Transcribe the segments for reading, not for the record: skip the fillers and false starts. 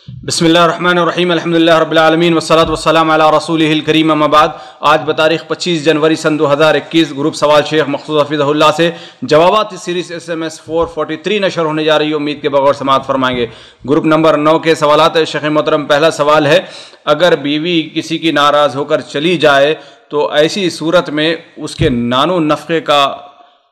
بسم اللہ الرحمن الرحیم الحمدللہ رب العالمین والصلاة والسلام علی رسولہ الکریم اما بعد۔ آج بتاریخ 25 جنوری سن 2021 گروپ سوال شیخ مخصوص حفظہ اللہ سے جوابات سیریز SMS 443 نشر ہونے جا رہی ہے، امید کے بغور سماعت فرمائیں گے۔ گروپ نمبر 9 کے سوالات شیخ محترم، پہلا سوال ہے، اگر بیوی کسی کی ناراض ہو کر چلی جائے تو ایسی صورت میں اس کے نان و نفقے کا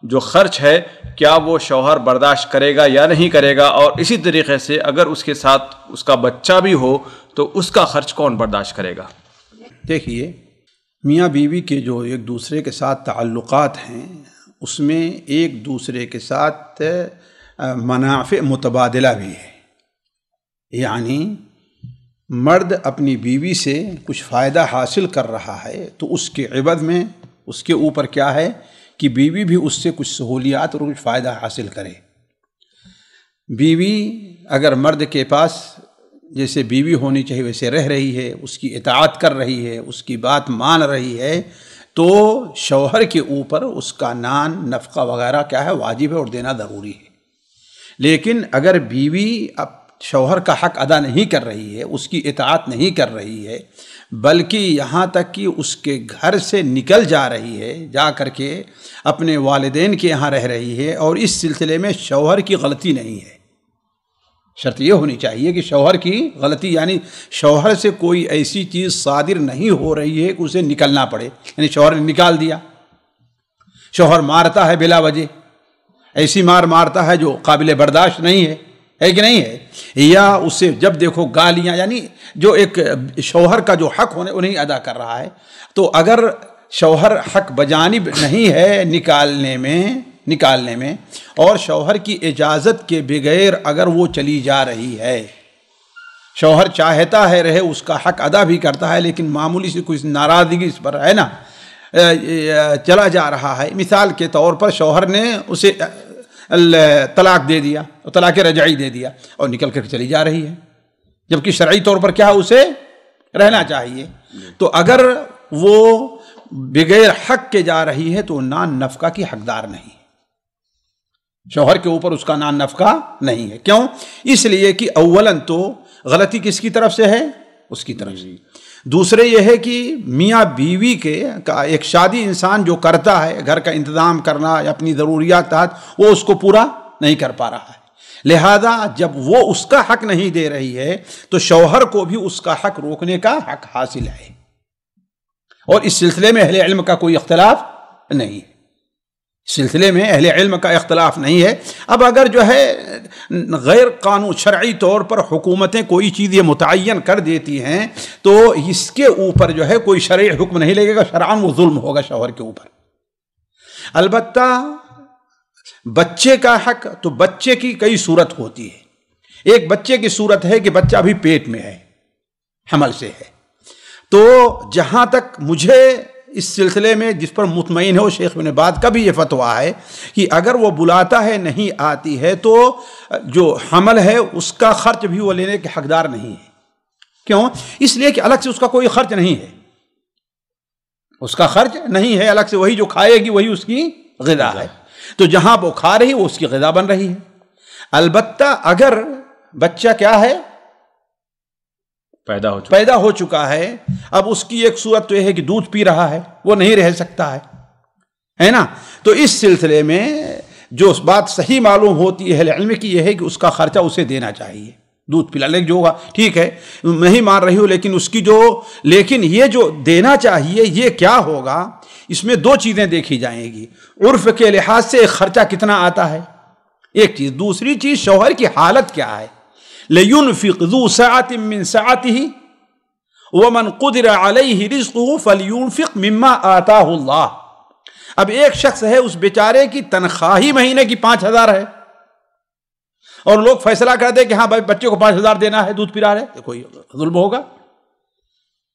جو خرچ ہے کیا وہ شوہر برداشت کرے گا یا نہیں کرے گا، اور اسی طریقے سے اگر اس کے ساتھ اس کا بچہ بھی ہو تو اس کا خرچ کون برداشت کرے گا؟ دیکھیے، میاں بیوی کے جو ایک دوسرے کے ساتھ تعلقات ہیں اس میں ایک دوسرے کے ساتھ منافع متبادلہ بھی ہے، یعنی مرد اپنی بیوی سے کچھ فائدہ حاصل کر رہا ہے تو اس کے عوض میں اس کے اوپر کیا ہے کہ بیوی بھی اس سے کچھ سہولیات اور کچھ فائدہ حاصل کرے۔ بیوی اگر مرد کے پاس جیسے بیوی ہونی چاہیے ویسے رہ رہی ہے، اس کی اطاعت کر رہی ہے، اس کی بات مان رہی ہے، تو شوہر کے اوپر اس کا نان نفقہ وغیرہ کیا ہے واجب ہے اور دینا ضروری ہے۔ لیکن اگر بیوی اب شوہر کا حق ادا نہیں کر رہی ہے، اس کی اطاعت نہیں کر رہی ہے، بلکہ یہاں تک کہ اس کے گھر سے نکل جا رہی ہے، جا کر کے اپنے والدین کے یہاں رہ رہی ہے، اور اس سلسلے میں شوہر کی غلطی نہیں ہے، شرط یہ ہونی چاہیے کہ شوہر کی غلطی یعنی شوہر سے کوئی ایسی چیز صادر نہیں ہو رہی ہے کہ اسے نکلنا پڑے، یعنی شوہر نے نکال دیا، شوہر مارتا ہے بلا وجہ، ایسی مار مارتا ہے جو قابل برداشت نہیں ہے کہ نہیں ہے، یا اسے جب دیکھو گالیاں، یعنی جو ایک شوہر کا جو حق ہونے وہ نہیں ادا کر رہا ہے، تو اگر شوہر حق بجانب نہیں ہے نکالنے میں اور شوہر کی اجازت کے بغیر اگر وہ چلی جا رہی ہے، شوہر چاہتا ہے رہے، اس کا حق ادا بھی کرتا ہے، لیکن معمولی سے کچھ ناراضگی اس پر ہے نا، چلا جا رہا ہے، مثال کے طور پر شوہر نے اسے طلاق دے دیا، طلاق رجعی دے دیا اور نکل کر چلی جا رہی ہے، جبکہ شرعی طور پر کیا اسے رہنا چاہیے، تو اگر وہ بغیر حق کے جا رہی ہے تو نان نفقہ کی حقدار نہیں، شوہر کے اوپر اس کا نان نفقہ نہیں ہے۔ کیوں؟ اس لیے کہ اولاً تو غلطی کس کی طرف سے ہے؟ اس کی طرف سے۔ دوسرے یہ ہے کہ میاں بیوی کے ایک شادی انسان جو کرتا ہے گھر کا انتظام کرنا یا اپنی ضروریات تحت، وہ اس کو پورا نہیں کر پا رہا ہے، لہذا جب وہ اس کا حق نہیں دے رہی ہے تو شوہر کو بھی اس کا حق روکنے کا حق حاصل ہے، اور اس سلسلے میں اہل علم کا کوئی اختلاف نہیں ہے، اس سلسلے میں اہل علم کا اختلاف نہیں ہے۔ اب اگر جو ہے غیر قانون شرعی طور پر حکومتیں کوئی چیز یہ متعین کر دیتی ہیں تو اس کے اوپر جو ہے کوئی شرعی حکم نہیں لگے گا، شرعاً وہ ظلم ہوگا شوہر کے اوپر۔ البتہ بچے کا حق، تو بچے کی کئی صورت ہوتی ہے، ایک بچے کی صورت ہے کہ بچہ ابھی پیٹ میں ہے، حمل سے ہے، تو جہاں تک مجھے اس سلسلے میں جس پر مطمئن ہو، شیخ ابن باز کا بھی یہ فتویٰ ہے کہ اگر وہ بلاتا ہے نہیں آتی ہے تو جو حمل ہے اس کا خرچ بھی وہ لینے کے حقدار نہیں ہے۔ کیوں؟ اس لیے کہ الگ سے اس کا کوئی خرچ نہیں ہے، اس کا خرچ نہیں ہے، الگ سے وہی جو کھائے گی وہی اس کی غذا ہے، تو جہاں وہ کھا رہی وہ اس کی غذا بن رہی ہے۔ البتہ اگر بچہ کیا ہے پیدا ہو چکا ہے، اب اس کی ایک صورت تو یہ ہے کہ دودھ پی رہا ہے، وہ نہیں رہ سکتا ہے نا، تو اس سلسلے میں جو بات صحیح معلوم ہوتی ہے اہل علم کی یہ ہے کہ اس کا خرچہ اسے دینا چاہیے، دودھ پلانے جو ہوگا ٹھیک ہے، نہیں مان رہی ہو، لیکن یہ جو دینا چاہیے یہ کیا ہوگا، اس میں دو چیزیں دیکھی جائیں گی، عرف کے لحاظ سے ایک خرچہ کتنا آتا ہے ایک چیز، دوسری چیز شوہر کی حالت کیا ہے۔ لَيُنْفِقْ ذُو سَعَةٍ مِّن سَعَتِهِ وَمَنْ قُدِرَ عَلَيْهِ رِزْقُهُ فَلْيُنْفِقْ مِمَّا آتَاهُ اللَّهُ۔ اب ایک شخص ہے، اس بیچارے کی تنخواہ ہی مہینے کی 5,000 ہے، اور لوگ فیصلہ کرتے کہ ہاں بھائی بچے کو 5,000 دینا ہے، دودھ پلا رہے، کوئی ظلم ہوگا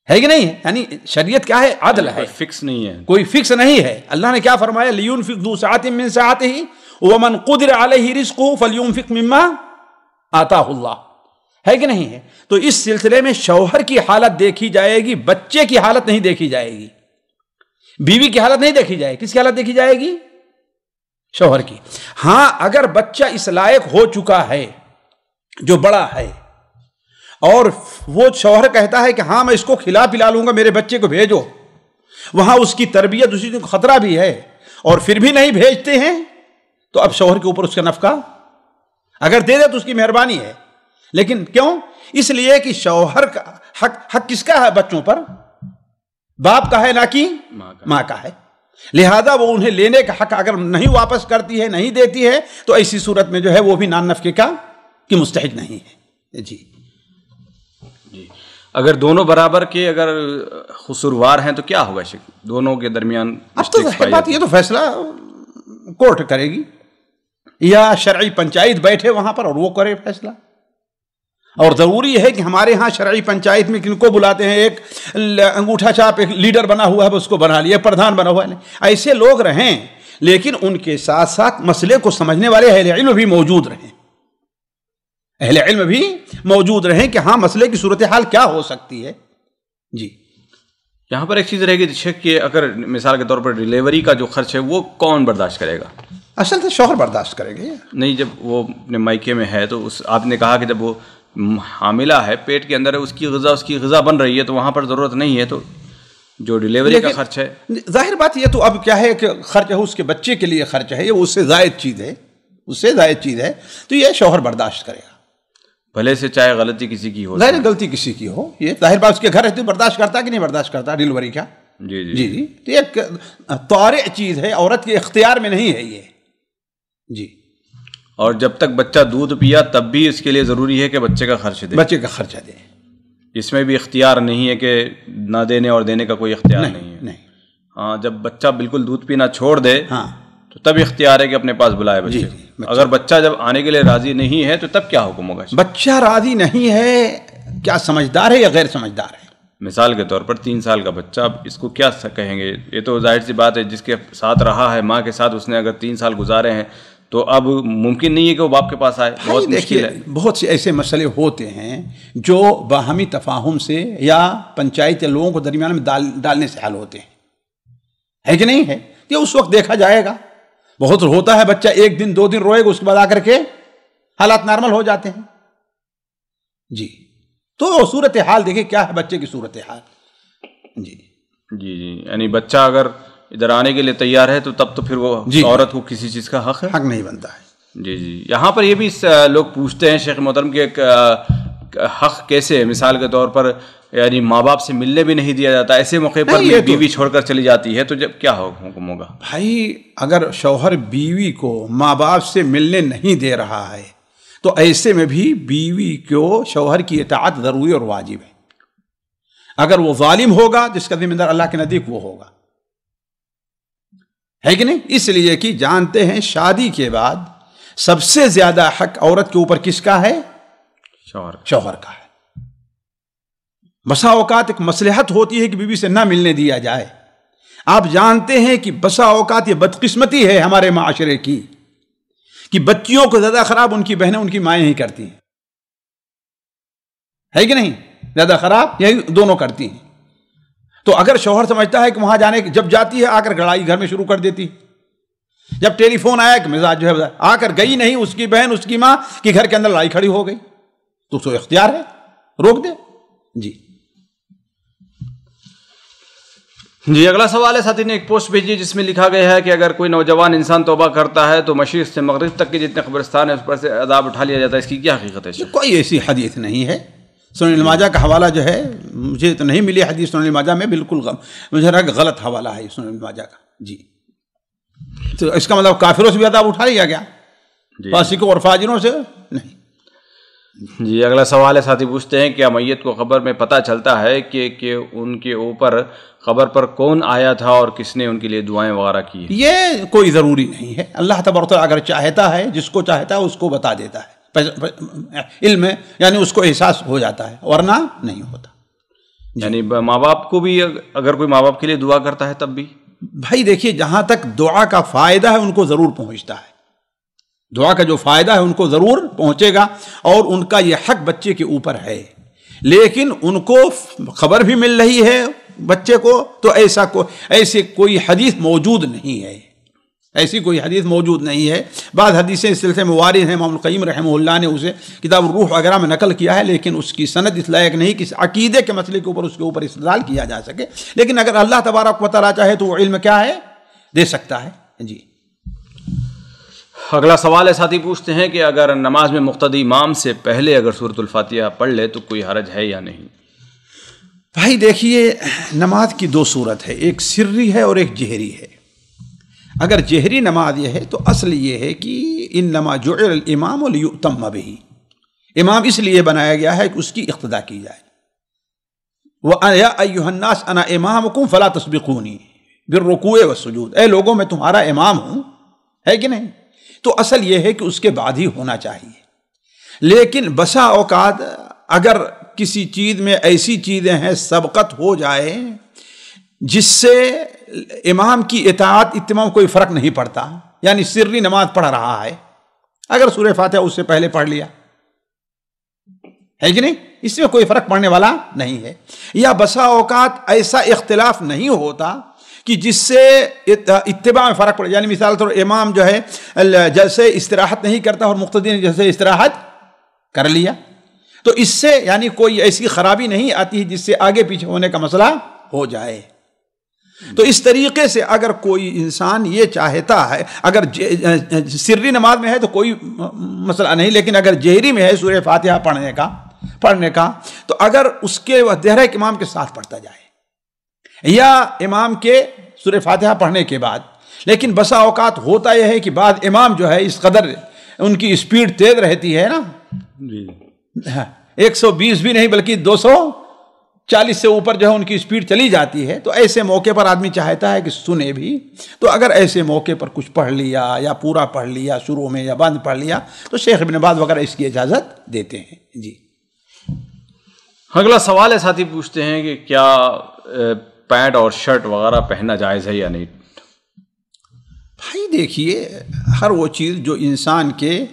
ہے کہ نہیں ہے؟ یعنی شریعت کیا ہے؟ عدل ہے، فکس نہیں ہے، کوئی فکس نہیں ہے۔ اللہ نے کیا فرمایا؟ لِيُنْفِقْ ذُو سَعَةٍ مِّن سَعَتِهِ وَمَنْ قُدِرَ عَلَيْهِ رِزْقُهُ فَلْيُنْفِقْ مِمَّا آتَاهُ اللَّهُ، ہے کہ نہیں ہے؟ تو اس سلسلے میں شوہر کی حالت دیکھی جائے گی، بچے کی حالت نہیں دیکھی جائے گی، بیوی کی حالت نہیں دیکھی جائے گی، کس کی حالت دیکھی جائے گی؟ شوہر کی۔ ہاں اگر بچہ اس لائق ہو چکا ہے جو بڑا ہے اور وہ شوہر کہتا ہے کہ ہاں میں اس کو کھلا پلا لوں گا، میرے بچے کو بھیجو، وہاں اس کی تربیت اسی کو خطرہ بھی ہے، اور پھر بھی نہیں بھیجتے ہیں، تو اب شوہر کے اوپر اس کا نفقہ اگر دے دے تو اس کی مہربانی ہے، لیکن کیوں؟ اس لیے کہ شوہر کا حق کس کا ہے بچوں پر؟ باپ کا ہے، نہ کہ ماں کا ہے، لہذا وہ انہیں لینے کا حق اگر نہیں واپس کرتی ہے، نہیں دیتی ہے، تو ایسی صورت میں جو ہے وہ بھی نان نفقے کی مستحق نہیں ہے۔ جی اگر دونوں برابر کے اگر قصوروار ہیں تو کیا ہوگا شیخ؟ دونوں کے درمیان اب تو بات یہ تو فیصلہ کورٹ کرے گی، یا شرعی پنچایت بیٹھے وہاں پر اور وہ کرے فیصلہ۔ اور ضروری ہے کہ ہمارے ہاں شرعی پنچایت میں کن کو بلاتے ہیں؟ ایک انگوٹھا چھاپ ایک لیڈر بنا ہوا ہے، اس کو بنا لیا، پردھان بنا ہوا ہے، ایسے لوگ رہیں، لیکن ان کے ساتھ ساتھ مسئلے کو سمجھنے والے اہل علم بھی موجود رہیں، اہل علم بھی موجود رہیں کہ ہاں مسئلے کی صورتحال کیا ہو سکتی ہے۔ جی یہاں پر ایک چیز رہے گی شیخ کہ اگر مثال کے طور پر ڈیلیوری کا جو خرچ ہے وہ کون برداشت کرے گا؟ اصل تو شوہر برداشت کرے گا۔ نہیں، جب وہ اپنے مائکے میں ہے تو آپ نے کہا کہ جب وہ حاملہ ہے، پیٹ کے اندر ہے، اس کی غذا بن رہی ہے، تو وہاں پر ضرورت نہیں ہے، تو جو ڈیلیوری کا خرچ ہے ظاہر بات یہ تو اب کیا ہے کہ خرچ ہے اس کے بچے کے لیے خرچ ہے، یہ اس سے زائد چیز ہے، تو یہ شوہر برداشت کرے گا، بھلے سے چاہے غلطی کسی کی ہو، ظاہر غلطی کسی کی ہو، یہ ظاہر بات اس کے گھر ہے تو برداشت کرتا کہ نہیں برداشت کرتا ڈیلیوری کا؟ جی جی جی تو ایک طارئ چیز ہے، عورت کے اختیار میں نہیں ہے یہ۔ جی اور جب تک بچہ دودھ پیا تب بھی اس کے لیے ضروری ہے کہ بچے کا خرچ دے، بچے کا خرچہ دے، اس میں بھی اختیار نہیں ہے کہ نہ دینے اور دینے کا کوئی اختیار نہیں ہے۔ نہیں، ہاں، جب بچہ بالکل دودھ پینا چھوڑ دے ہاں تو تب اختیار ہے کہ اپنے پاس بلائے بچے کو۔ اگر بچہ جب آنے کے لیے راضی نہیں ہے تو تب کیا حکم ہوگا؟ بچہ راضی نہیں ہے، کیا سمجھدار ہے یا غیر سمجھدار ہے؟ مثال کے طور پر 3 سال کا بچہ، اب اس کو کیا کہیں گے؟ یہ تو ظاہر سی بات ہے، جس کے ساتھ رہا ہے، ماں کے ساتھ اس نے اگر 3 سال گزارے ہیں تو اب ممکن نہیں ہے کہ وہ باپ کے پاس آئے، بہت مشکل ہے۔ بہت سے ایسے مسئلے ہوتے ہیں جو باہمی تفاہم سے یا پنچایت یا لوگوں کو درمیان میں ڈالنے سے حل ہوتے ہیں، ہے کہ نہیں ہے؟ یہ اس وقت دیکھا جائے گا، بہت ہوتا ہے بچہ 1 دن 2 دن روئے گا، اس کے بعد آ کر کے حالات نارمل ہو جاتے ہیں۔ جی تو صورتحال دیکھیں کیا ہے بچے کی صورتحال۔ جی جی جی، یعنی بچہ اگر ادھر آنے کے لیے تیار ہے تو تب تو پھر وہ عورت کو کسی چیز کا حق نہیں بنتا ہے۔ جی جی، یہاں پر یہ بھی لوگ پوچھتے ہیں شیخ محترم کہ حق کیسے ہے؟ مثال کے طور پر یعنی ماں باپ سے ملنے بھی نہیں دیا جاتا، ایسے موقع پر بیوی چھوڑ کر چلی جاتی ہے تو جب کیا حکم ہوگا؟ بھائی اگر شوہر بیوی کو ماں باپ سے ملنے نہیں دے رہا ہے تو ایسے میں بھی بیوی کو شوہر کی اطاعت ضروری اور واجب ہے۔ اگر وہ ظالم ہوگا جس کا ذمہ دار اللہ کے نزدیک وہ ہوگا، ہے کہ نہیں؟ اس لیے کہ جانتے ہیں شادی کے بعد سب سے زیادہ حق عورت کے اوپر کس کا ہے؟ شوہر کا ہے۔ بسا اوقات ایک مصلحت ہوتی ہے کہ بیوی سے نہ ملنے دیا جائے۔ آپ جانتے ہیں کہ بسا اوقات یہ بدقسمتی ہے ہمارے معاشرے کی کہ بچیوں کو زیادہ خراب ان کی بہنیں ان کی مائیں ہی کرتی ہیں، ہے کہ نہیں؟ زیادہ خراب یہی دونوں کرتی ہیں۔ تو اگر شوہر سمجھتا ہے کہ وہاں جانے جب جاتی ہے آ کر لڑائی گھر میں شروع کر دیتی، جب ٹیلی فون آیا کہ مزاج جو ہے آ کر گئی نہیں، اس کی بہن اس کی ماں کہ گھر کے اندر لڑائی کھڑی ہو گئی، تو اس کو اختیار ہے روک دے۔ جی جی، اگلا سوال ہے، ساتھی نے ایک پوسٹ بھیجی جس میں لکھا گیا ہے کہ اگر کوئی نوجوان انسان توبہ کرتا ہے تو مشرق سے مغرب تک کے جتنے قبرستان ہیں اس پر سے عذاب اٹھا لیا جاتا ہے، اس کی کیا حقیقت ہے؟ کوئی ایسی حدیث نہیں ہے۔ سنن ابن ماجہ کا حوالہ جو ہے مجھے تو نہیں ملی حدیث سنن ابن ماجہ میں، بالکل مجھے غلط حوالہ ہے سنن ابن ماجہ کا۔ جی تو اس کا مطلب کافروں سے بھی عذاب اٹھا لیا گیا، فاسقوں اور فاجروں سے نہیں۔ جی اگلا سوال ہے، ساتھی پوچھتے ہیں کیا میت کو قبر میں پتہ چلتا ہے کہ ان کے اوپر قبر پر کون آیا تھا اور کس نے ان کے لیے دعائیں وغیرہ کی؟ یہ کوئی ضروری نہیں ہے، اللہ تبارک و تعالیٰ اگر چاہتا ہے جس کو چاہتا ہے اس کو بتا دیتا ہے، علم ہے یعنی اس کو احساس ہو جاتا ہے، ورنہ نہیں ہوتا۔ یعنی ماں باپ کو بھی اگر کوئی ماں باپ کے لیے دعا کرتا ہے تب بھی؟ بھائی دیکھیے جہاں تک دعا کا فائدہ ہے ان کو ضرور پہنچتا ہے، دعا کا جو فائدہ ہے ان کو ضرور پہنچے گا اور ان کا یہ حق بچے کے اوپر ہے، لیکن ان کو خبر بھی مل رہی ہے بچے کو، تو ایسی کوئی حدیث موجود نہیں ہے۔ ایسی کوئی حدیث موجود نہیں ہے. بعض حدیثیں اس سلسلے میں وارد ہیں، امام القیم رحمہ اللہ نے اسے کتاب الروح وغیرہ میں نقل کیا ہے، لیکن اس کی سند اس لائق نہیں کہ عقیدے کے مسئلے کے اوپر اس کے اوپر استدلال کیا جا سکے. لیکن اگر اللہ تبارک و تعالیٰ چاہے تو وہ علم کیا ہے، دے سکتا ہے. جی اگلا سوال ہے، ساتھی پوچھتے ہیں کہ اگر نماز میں مقتدی امام سے پہلے اگر سورۃ الفاتحہ پڑھ لے تو کوئی حرج ہے یا نہیں؟ بھائی دیکھیے، نماز کی دو صورت ہے، ایک سری ہے اور ایک جہری ہے. اگر جہری نماز یہ ہے تو اصل یہ ہے کہ انما جعل الامام لیؤتم بہ، امام اس لیے بنایا گیا ہے کہ اس کی اقتداء کی جائے. وَيَا أَيُّهَا النَّاسُ أَنَا إِمَامُكُمْ فَلَا تَسْبِقُونِي بِالرُّكُوعِ وَالسُّجُودِ، اے لوگوں میں تمہارا امام ہوں، ہے کہ نہیں؟ تو اصل یہ ہے کہ اس کے بعد ہی ہونا چاہیے. لیکن بسا اوقات اگر کسی چیز میں ایسی چیزیں ہیں سبقت ہو جائے جس سے امام کی اطاعت اتمام کوئی فرق نہیں پڑتا، یعنی سری نماز پڑھ رہا ہے، اگر سورہ فاتحہ اس سے پہلے پڑھ لیا، ہے کہ نہیں، اس میں کوئی فرق پڑنے والا نہیں ہے. یا بسا اوقات ایسا اختلاف نہیں ہوتا کہ جس سے اتباع میں فرق پڑے، یعنی مثال طور امام جو ہے جیسے استراحت نہیں کرتا اور مقتدی نے جیسے استراحت کر لیا، تو اس سے یعنی کوئی ایسی خرابی نہیں آتی جس سے آگے پیچھے ہونے کا مسئلہ ہو جائے. تو اس طریقے سے اگر کوئی انسان یہ چاہتا ہے، اگر سری نماز میں ہے تو کوئی مسئلہ نہیں، لیکن اگر جہری میں ہے سورہ فاتحہ پڑھنے کا تو اگر اس کے دہرہ امام کے ساتھ پڑھتا جائے یا امام کے سورہ فاتحہ پڑھنے کے بعد. لیکن بسا اوقات ہوتا یہ ہے کہ بعض امام جو ہے اس قدر ان کی اسپیڈ تیز رہتی ہے نا، 120 بھی نہیں بلکہ 240 سے اوپر جو ہے ان کی اسپیڈ چلی جاتی ہے. تو ایسے موقع پر آدمی چاہتا ہے کہ سنے بھی، تو اگر ایسے موقع پر کچھ پڑھ لیا یا پورا پڑھ لیا شروع میں یا بعد پڑھ لیا تو شیخ ابن باز وغیرہ اس کی اجازت دیتے ہیں. جی اگلا سوال ہے، ساتھی پوچھتے ہیں کہ کیا پینٹ اور شرٹ وغیرہ پہننا جائز ہے یا نہیں؟ بھائی دیکھیے، ہر وہ چیز جو انسان کے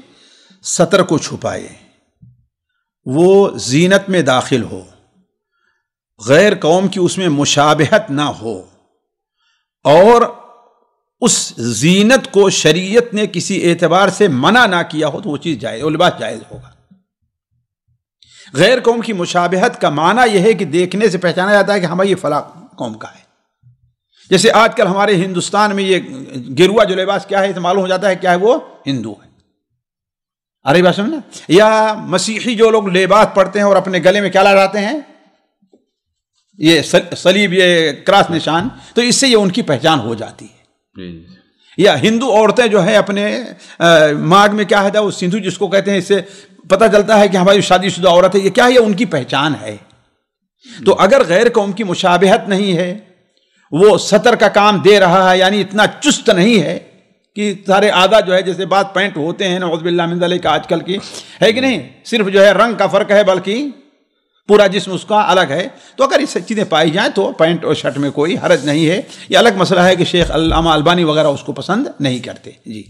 ستر کو چھپائے، وہ زینت میں داخل ہو، غیر قوم کی اس میں مشابہت نہ ہو، اور اس زینت کو شریعت نے کسی اعتبار سے منع نہ کیا ہو تو وہ چیز جائز، وہ لباس جائز ہوگا. غیر قوم کی مشابہت کا معنی یہ ہے کہ دیکھنے سے پہچانا جاتا ہے کہ ہمیں یہ فلاں قوم کا ہے. جیسے آج کل ہمارے ہندوستان میں یہ گروا جو لباس کیا ہے، معلوم ہو جاتا ہے کیا ہے، وہ ہندو ہے. ارے بات سمجھنا. یا مسیحی جو لوگ لباس پڑھتے ہیں اور اپنے گلے میں کیا لگاتے ہیں، یہ صلیب، یہ کراس نشان، تو اس سے یہ ان کی پہچان ہو جاتی ہے. یا ہندو عورتیں جو ہیں اپنے ماگ میں کیا ہے وہ سندھو جس کو کہتے ہیں، اس سے پتہ چلتا ہے کہ ہماری شادی شدہ عورت ہے. یہ کیا ہے، ان کی پہچان ہے. تو اگر غیر قوم کی مشابہت نہیں ہے، وہ ستر کا کام دے رہا ہے، یعنی اتنا چست نہیں ہے کہ سارے آدھا جو ہے جیسے بات پینٹ ہوتے ہیں نعوذ باللہ من ذالک آج کل کی، ہے کہ نہیں، صرف جو ہے رنگ کا فرق ہے بلکہ پورا جسم اس کا الگ ہے. تو اگر یہ چیزیں پائی جائیں تو پینٹ اور شرٹ میں کوئی حرج نہیں ہے. یہ الگ مسئلہ ہے کہ شیخ علامہ البانی وغیرہ اس کو پسند نہیں کرتے. جی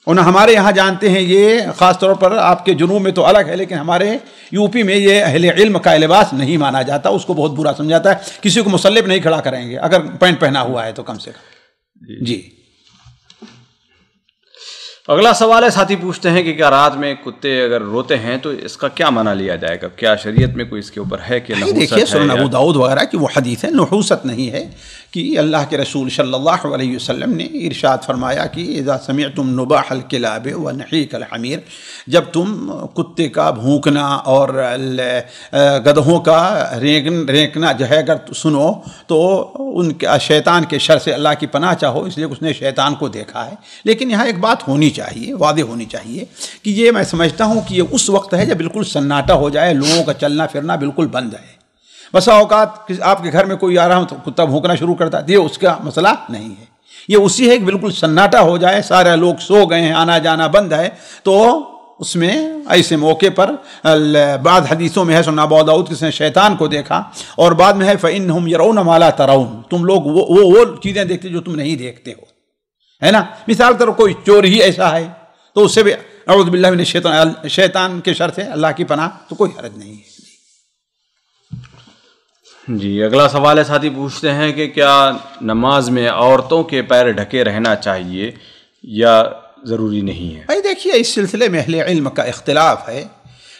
اور ہمارے یہاں جانتے ہیں، یہ خاص طور پر آپ کے جنوب میں تو الگ ہے، لیکن ہمارے یو پی میں یہ اہل علم کا لباس نہیں مانا جاتا، اس کو بہت برا سمجھاتا ہے. کسی کو مصلب نہیں کھڑا کریں گے اگر پینٹ پہنا ہوا ہے تو کم سے کم. جی اگلا سوال ہے، ساتھی پوچھتے ہیں کہ کیا رات میں کتے اگر روتے ہیں تو اس کا کیا منع لیا جائے گا؟ کیا شریعت میں کوئی اس کے اوپر ہے کہ نحوست ہے؟ دیکھیے سنن ابو داؤد وغیرہ کی وہ حدیث ہے، نحوست نہیں ہے، کہ اللہ کے رسول صلی اللہ علیہ وسلم نے ارشاد فرمایا کہ اذا سمعتم نباح الکلاب ونحیک الحمیر، جب تم کتے کا بھونکنا اور گدھوں کا رینکنا جو ہے اگر سنو تو ان کے شیطان کے شر سے اللہ کی پناہ چاہو، اس لیے اس نے شیطان کو دیکھا ہے. لیکن یہاں ایک بات ہونی چاہیے، واضح ہونی چاہیے کہ یہ میں سمجھتا ہوں کہ یہ اس وقت ہے جب بالکل سناٹا ہو جائے، لوگوں کا چلنا پھرنا بالکل بند ہے. بسا اوقات آپ کے گھر میں کوئی آ رہا ہو تو کتا بھونکنا شروع کرتا ہے، یہ اس کا مسئلہ نہیں ہے. یہ اسی ہے کہ بالکل سناٹا ہو جائے، سارے لوگ سو گئے ہیں، آنا جانا بند ہے، تو اس میں ایسے موقع پر بعض حدیثوں میں ہے سنن ابو داؤد کس نے شیطان کو دیکھا، اور بعد میں ہے فَإِنَّهُمْ يَرَوْنَ مَا لَا تَرَوْنَ، تم لوگ وہ چیزیں دیکھتے جو تم نہیں دیکھتے ہو، ہے نا. مثال طور کوئی چور ہی ایسا ہے تو اس سے بھی اعوذ باللہ من الشیطان کے شر سے اللہ کی پناہ، تو کوئی حرج نہیں ہے. جی اگلا سوال ہے، ساتھی پوچھتے ہیں کہ کیا نماز میں عورتوں کے پیر ڈھکے رہنا چاہیے یا ضروری نہیں ہے؟ بھائی دیکھیے، اس سلسلے میں اہل علم کا اختلاف ہے،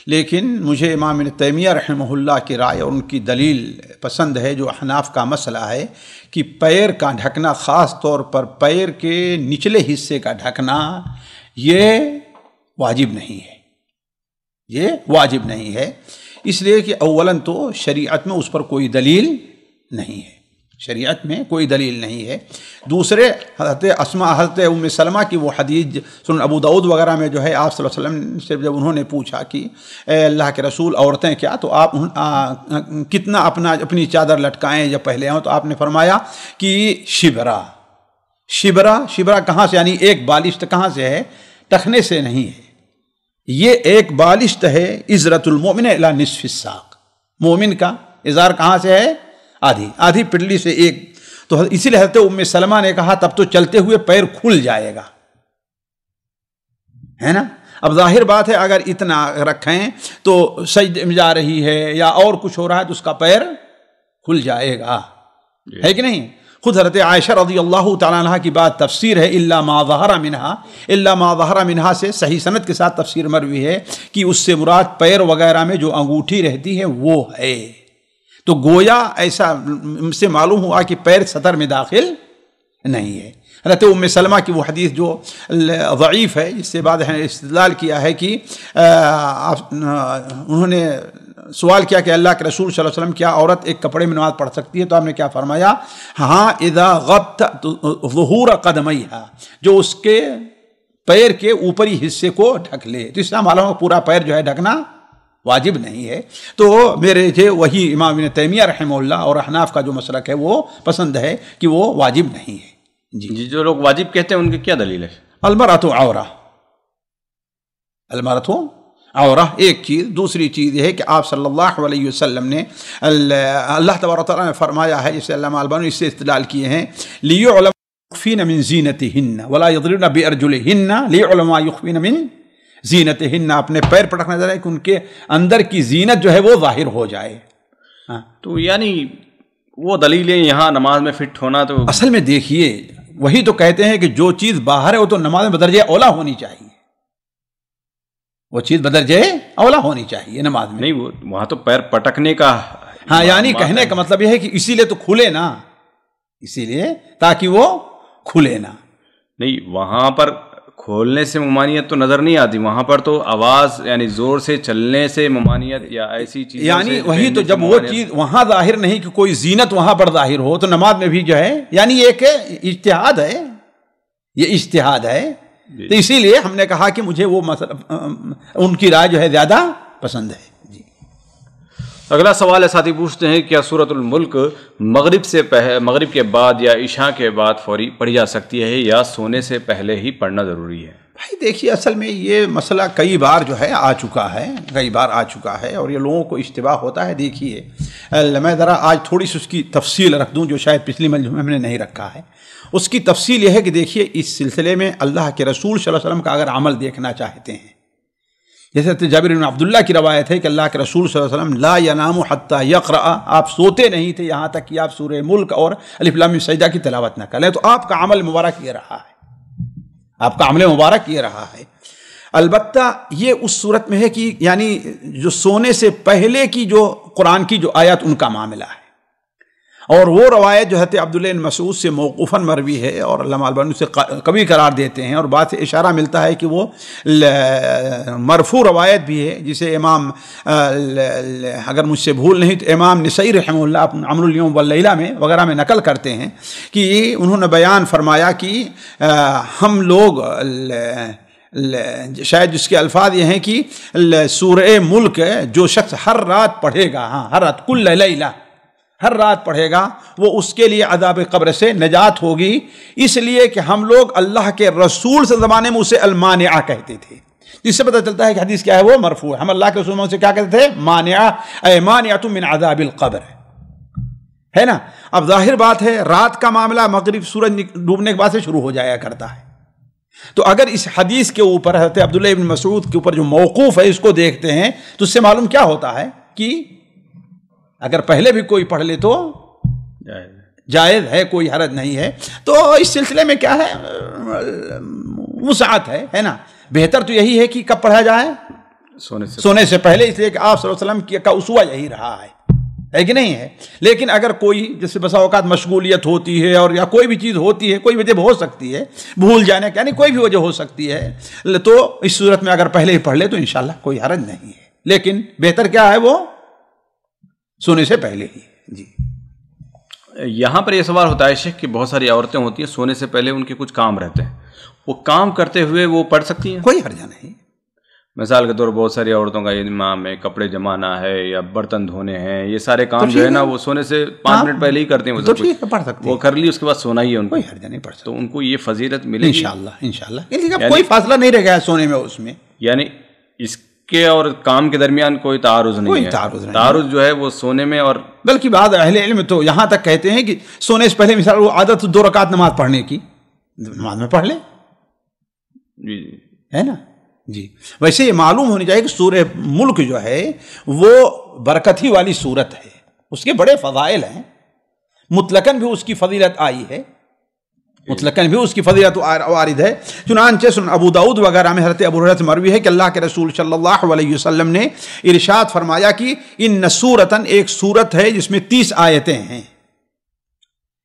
لیکن مجھے امام ابن تیمیہ رحمہ اللہ کی رائے اور ان کی دلیل پسند ہے، جو احناف کا مسئلہ ہے کہ پیر کا ڈھکنا، خاص طور پر پیر کے نچلے حصے کا ڈھکنا، یہ واجب نہیں ہے، یہ واجب نہیں ہے، اس لیے کہ اولاً تو شریعت میں اس پر کوئی دلیل نہیں ہے، شریعت میں کوئی دلیل نہیں ہے۔ دوسرے، حضرت اسماء، حضرت ام سلمہ کی وہ حدیث سنن ابو داؤد وغیرہ میں جو ہے، آپ صلی اللہ علیہ وسلم سے جب انہوں نے پوچھا کہ اے اللہ کے رسول، عورتیں کیا، تو آپ کتنا اپنی چادر لٹکائیں یا پہلے ہوں، تو آپ نے فرمایا کہ شبرا کہاں سے، یعنی ایک بالشت کہاں سے ہے؟ ٹخنے سے نہیں ہے، یہ ایک بالشت ہے، ازرۃ المؤمن الی نصف الساق، مومن کا ازار کہاں سے ہے؟ آدھی پٹلی سے ایک، تو اسی لیے حضرت ام سلمہ نے کہا تب تو چلتے ہوئے پیر کھل جائے گا، ہے نا۔ اب ظاہر بات ہے اگر اتنا رکھیں تو سجدے میں جا رہی ہے یا اور کچھ ہو رہا ہے تو اس کا پیر کھل جائے گا، ہے کہ نہیں؟ خود حضرت عائشہ رضی اللہ تعالیٰ عنہ کی بات تفسیر ہے، الا ما ظہر منہا سے صحیح سند کے ساتھ تفسیر مروی ہے کہ اس سے مراد پیر وغیرہ میں جو انگوٹھی رہتی ہے وہ ہے، تو گویا ایسا سے معلوم ہوا کہ پیر سطر میں داخل نہیں ہے۔ حضرت ام سلمہ کی وہ حدیث جو ضعیف ہے، اس سے بعد استدلال کیا ہے کہ انہوں نے سوال کیا کہ اللہ کے رسول صلی اللہ علیہ وسلم، کیا عورت ایک کپڑے میں نماز پڑھ سکتی ہے؟ تو آپ نے کیا فرمایا؟ ہاں، اذا غطت ظہور قدمیہا، جو اس کے پیر کے اوپری حصے کو ڈھک لے، تو اس سے معلوم پورا پیر جو ہے ڈھکنا واجب نہیں ہے۔ تو میرے وہی امام ابن تیمیہ رحمہ اللہ اور احناف کا جو مسلک ہے وہ پسند ہے کہ وہ واجب نہیں ہے۔ جی جو لوگ واجب کہتے ہیں ان کی کیا دلیل ہے؟ المرأۃ عورہ، المرأۃ عورہ ایک چیز، دوسری چیز یہ ہے کہ آپ صلی اللہ علیہ وسلم نے اللہ تبارک و تعالیٰ نے فرمایا ہے، جسے علامہ البانی اس سے استدلال کیے ہیں، لِيُعْلَمَ يُخْفِينَ مِن زِينَتِهِنَّ وَلَا يَضْرِبْنَ بِأَرْجُلِهِنَّ لِيُعْلَمَ مَا يُخْفِينَ مِن زِينَتِهِنَّ، اپنے پیر پٹکنا ذرا کہ ان کے اندر کی زینت جو ہے وہ ظاہر ہو جائے۔ تو یعنی وہ دلیلیں یہاں نماز میں فٹ ہونا، تو اصل میں دیکھیے وہی تو کہتے ہیں کہ جو چیز باہر ہے وہ تو نماز میں بدرجہ اولا ہونی چاہیے، وہ چیز بدرجہ اولا ہونی چاہیے نماز میں، نہیں وہاں تو پیر پٹکنے کا، ہاں یعنی کہنے کا مطلب یہ ہے کہ اسی لیے تو کھلے نا، اسی لیے تاکہ وہ کھلے نا، نہیں وہاں پر کھولنے سے ممانعت تو نظر نہیں آتی، وہاں پر تو آواز یعنی زور سے چلنے سے ممانعت یا ایسی چیز، یعنی وہی تو جب وہ چیز وہاں ظاہر نہیں کہ کوئی زینت وہاں پر ظاہر ہو، تو نماز میں بھی جو ہے یعنی ایک اجتہاد ہے، یہ اجتہاد ہے، تو اسی لیے ہم نے کہا کہ مجھے وہ ان کی رائے جو ہے زیادہ پسند ہے۔ اگلا سوال ہے، ساتھی پوچھتے ہیں کیا سورۃ الملک مغرب کے بعد یا عشاء کے بعد فوری پڑھی جا سکتی ہے یا سونے سے پہلے ہی پڑھنا ضروری ہے؟ بھائی دیکھیے اصل میں یہ مسئلہ کئی بار جو ہے آ چکا ہے اور یہ لوگوں کو اشتباہ ہوتا ہے۔ دیکھیے میں ذرا آج تھوڑی سی اس کی تفصیل رکھ دوں جو شاید پچھلی مجلس میں ہم نے نہیں رکھا ہے۔ اس کی تفصیل یہ ہے کہ دیکھیے اس سلسلے میں اللہ کے رسول صلی اللہ علیہ وسلم کا اگر عمل دیکھنا چاہتے ہیں، جیسے جابر بن عبداللہ کی روایت ہے کہ اللہ کے رسول صلی اللہ علیہ وسلم لا ینام حتی یقرأ، آپ سوتے نہیں تھے یہاں تک کہ آپ سورہ ملک اور الف لام میم سجدہ کی تلاوت نہ کریں، تو آپ کا عمل مبارک یہ رہا ہے، آپ کا عمل مبارک یہ رہا ہے۔ البتہ یہ اس صورت میں ہے کہ یعنی جو سونے سے پہلے کی جو قرآن کی جو آیات ان کا معاملہ ہے، اور وہ روایت جو حضرت عبداللہ بن مسعود سے موقوفاً مروی ہے اور علامہ البانی سے کبھی قرار دیتے ہیں، اور بات سے اشارہ ملتا ہے کہ وہ مرفوع روایت بھی ہے، جسے امام اگر مجھ سے بھول نہیں تو امام نسائی رحمہ اللہ عمل الیوم واللیلہ میں وغیرہ میں نقل کرتے ہیں کہ انہوں نے بیان فرمایا کہ ہم لوگ شاید جس کے الفاظ یہ ہیں کہ سورہ ملک جو شخص ہر رات پڑھے گا، ہر رات کل لیلہ ہر رات پڑھے گا، وہ اس کے لیے عذاب قبر سے نجات ہوگی، اس لیے کہ ہم لوگ اللہ کے رسول سے زمانے میں اسے المانعہ کہتے تھے۔ اس سے پتہ چلتا ہے کہ حدیث کیا ہے، وہ مرفوع ہے، ہم اللہ کے رسول سے کیا کہتے تھے؟ مانعہ، اے مانعۃ من عذاب القبر، ہے نا۔ اب ظاہر بات ہے رات کا معاملہ مغرب سورج ڈوبنے کے بعد سے شروع ہو جایا کرتا ہے، تو اگر اس حدیث کے اوپر حضرت عبداللہ بن مسعود کے اوپر جو موقوف ہے اس کو دیکھتے ہیں تو اس سے معلوم کیا ہوتا ہے کہ اگر پہلے بھی کوئی پڑھ لے تو جائز ہے، کوئی حرج نہیں ہے۔ تو اس سلسلے میں کیا ہے، وسعت ہے نا۔ بہتر تو یہی ہے کہ کب پڑھا جائے، سونے سے پہلے، اس لیے کہ آپ صلی اللہ علیہ وسلم کا اسوہ یہی رہا ہے کہ نہیں ہے۔ لیکن اگر کوئی جیسے بسا اوقات مشغولیت ہوتی ہے اور یا کوئی بھی چیز ہوتی ہے، کوئی وجہ ہو سکتی ہے، بھول جانے کا، یعنی کوئی بھی وجہ ہو سکتی ہے، تو اس صورت میں اگر پہلے ہی پڑھ لے تو انشاءاللہ کوئی حرج نہیں ہے۔ لیکن بہتر کیا ہے، وہ سونے سے پہلے ہی۔ جی یہاں پر یہ سوال ہوتا ہے شیخ کہ بہت ساری عورتیں ہوتی ہیں سونے سے پہلے ان کے کچھ کام رہتے ہیں، وہ کام کرتے ہوئے وہ پڑھ سکتی ہیں؟ کوئی حرج نہیں۔ مثال کے طور پر بہت ساری عورتوں کا اہتمام ہے، کپڑے جمانا ہے یا برتن دھونے ہیں، یہ سارے کام جو ہے نا وہ سونے سے 5 منٹ پہلے ہی کرتے ہیں، تو ٹھیک ہے، پڑھ سکتے ہیں، وہ کر لی، اس کے بعد سونا ہی ہے ان کو، کوئی حرج نہیں، پڑھ سکتے، تو ان کو یہ فضیلت ملے گی انشاءاللہ۔ کوئی فاصلہ نہیں رہ گیا سونے میں، اس میں یعنی اس کے اور کام کے درمیان کوئی تعارض نہیں ہے، تعارض جو ہے وہ سونے میں، اور بلکہ بعض اہل علم تو یہاں تک کہتے ہیں کہ سونے سے پہلے مثال وہ عادت 2 رکعت نماز پڑھنے کی، نماز میں پڑھ لے، جی ہے نا۔ جی ویسے یہ معلوم ہونی چاہیے کہ سورہ ملک جو ہے وہ برکت ہی والی سورت ہے، اس کے بڑے فضائل ہیں، مطلقاً بھی اس کی فضیلت آئی ہے، مطلقاً بھی اس کی فضیلت وارد ہے۔ چنانچہ سنن ابو داؤد وغیرہ میں حضرت ابو ہریرہ سے مروی ہے کہ اللہ کے رسول صلی اللہ علیہ وسلم نے ارشاد فرمایا کہ ان سورتاً، ایک سورت ہے جس میں 30 آیتیں ہیں،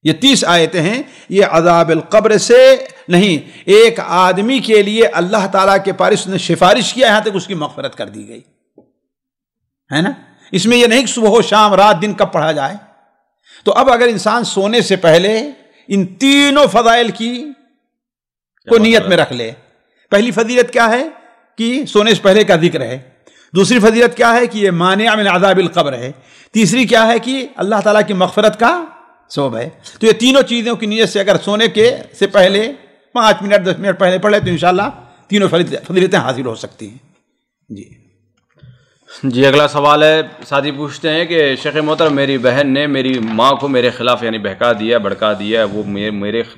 یہ 30 آیتیں ہیں، یہ عذاب القبر سے نہیں، ایک آدمی کے لیے اللہ تعالیٰ کے پاس نے سفارش کیا، یہاں تک اس کی مغفرت کر دی گئی ہے نا۔ اس میں یہ نہیں کہ صبح و شام رات دن کب پڑھا جائے۔ تو اب اگر انسان سونے سے پہلے ان تینوں فضائل کی کو نیت میں رکھ لے، پہلی فضیلت کیا ہے کہ سونے سے پہلے کا ذکر ہے، دوسری فضیلت کیا ہے کہ یہ مانع من عذاب القبر ہے، تیسری کیا ہے کہ اللہ تعالیٰ کی مغفرت کا سبب ہے۔ تو یہ تینوں چیزوں کی نیت سے اگر سونے کے سے پہلے 5 منٹ 10 منٹ پہلے پڑھ لے تو انشاءاللہ تینوں فضیلتیں حاصل ہو سکتی ہیں۔ جی اگلا سوال ہے، ساتھی پوچھتے ہیں کہ شیخ محترم میری بہن نے میری ماں کو میرے خلاف یعنی بہکا دیا، بھڑکا دیا، وہ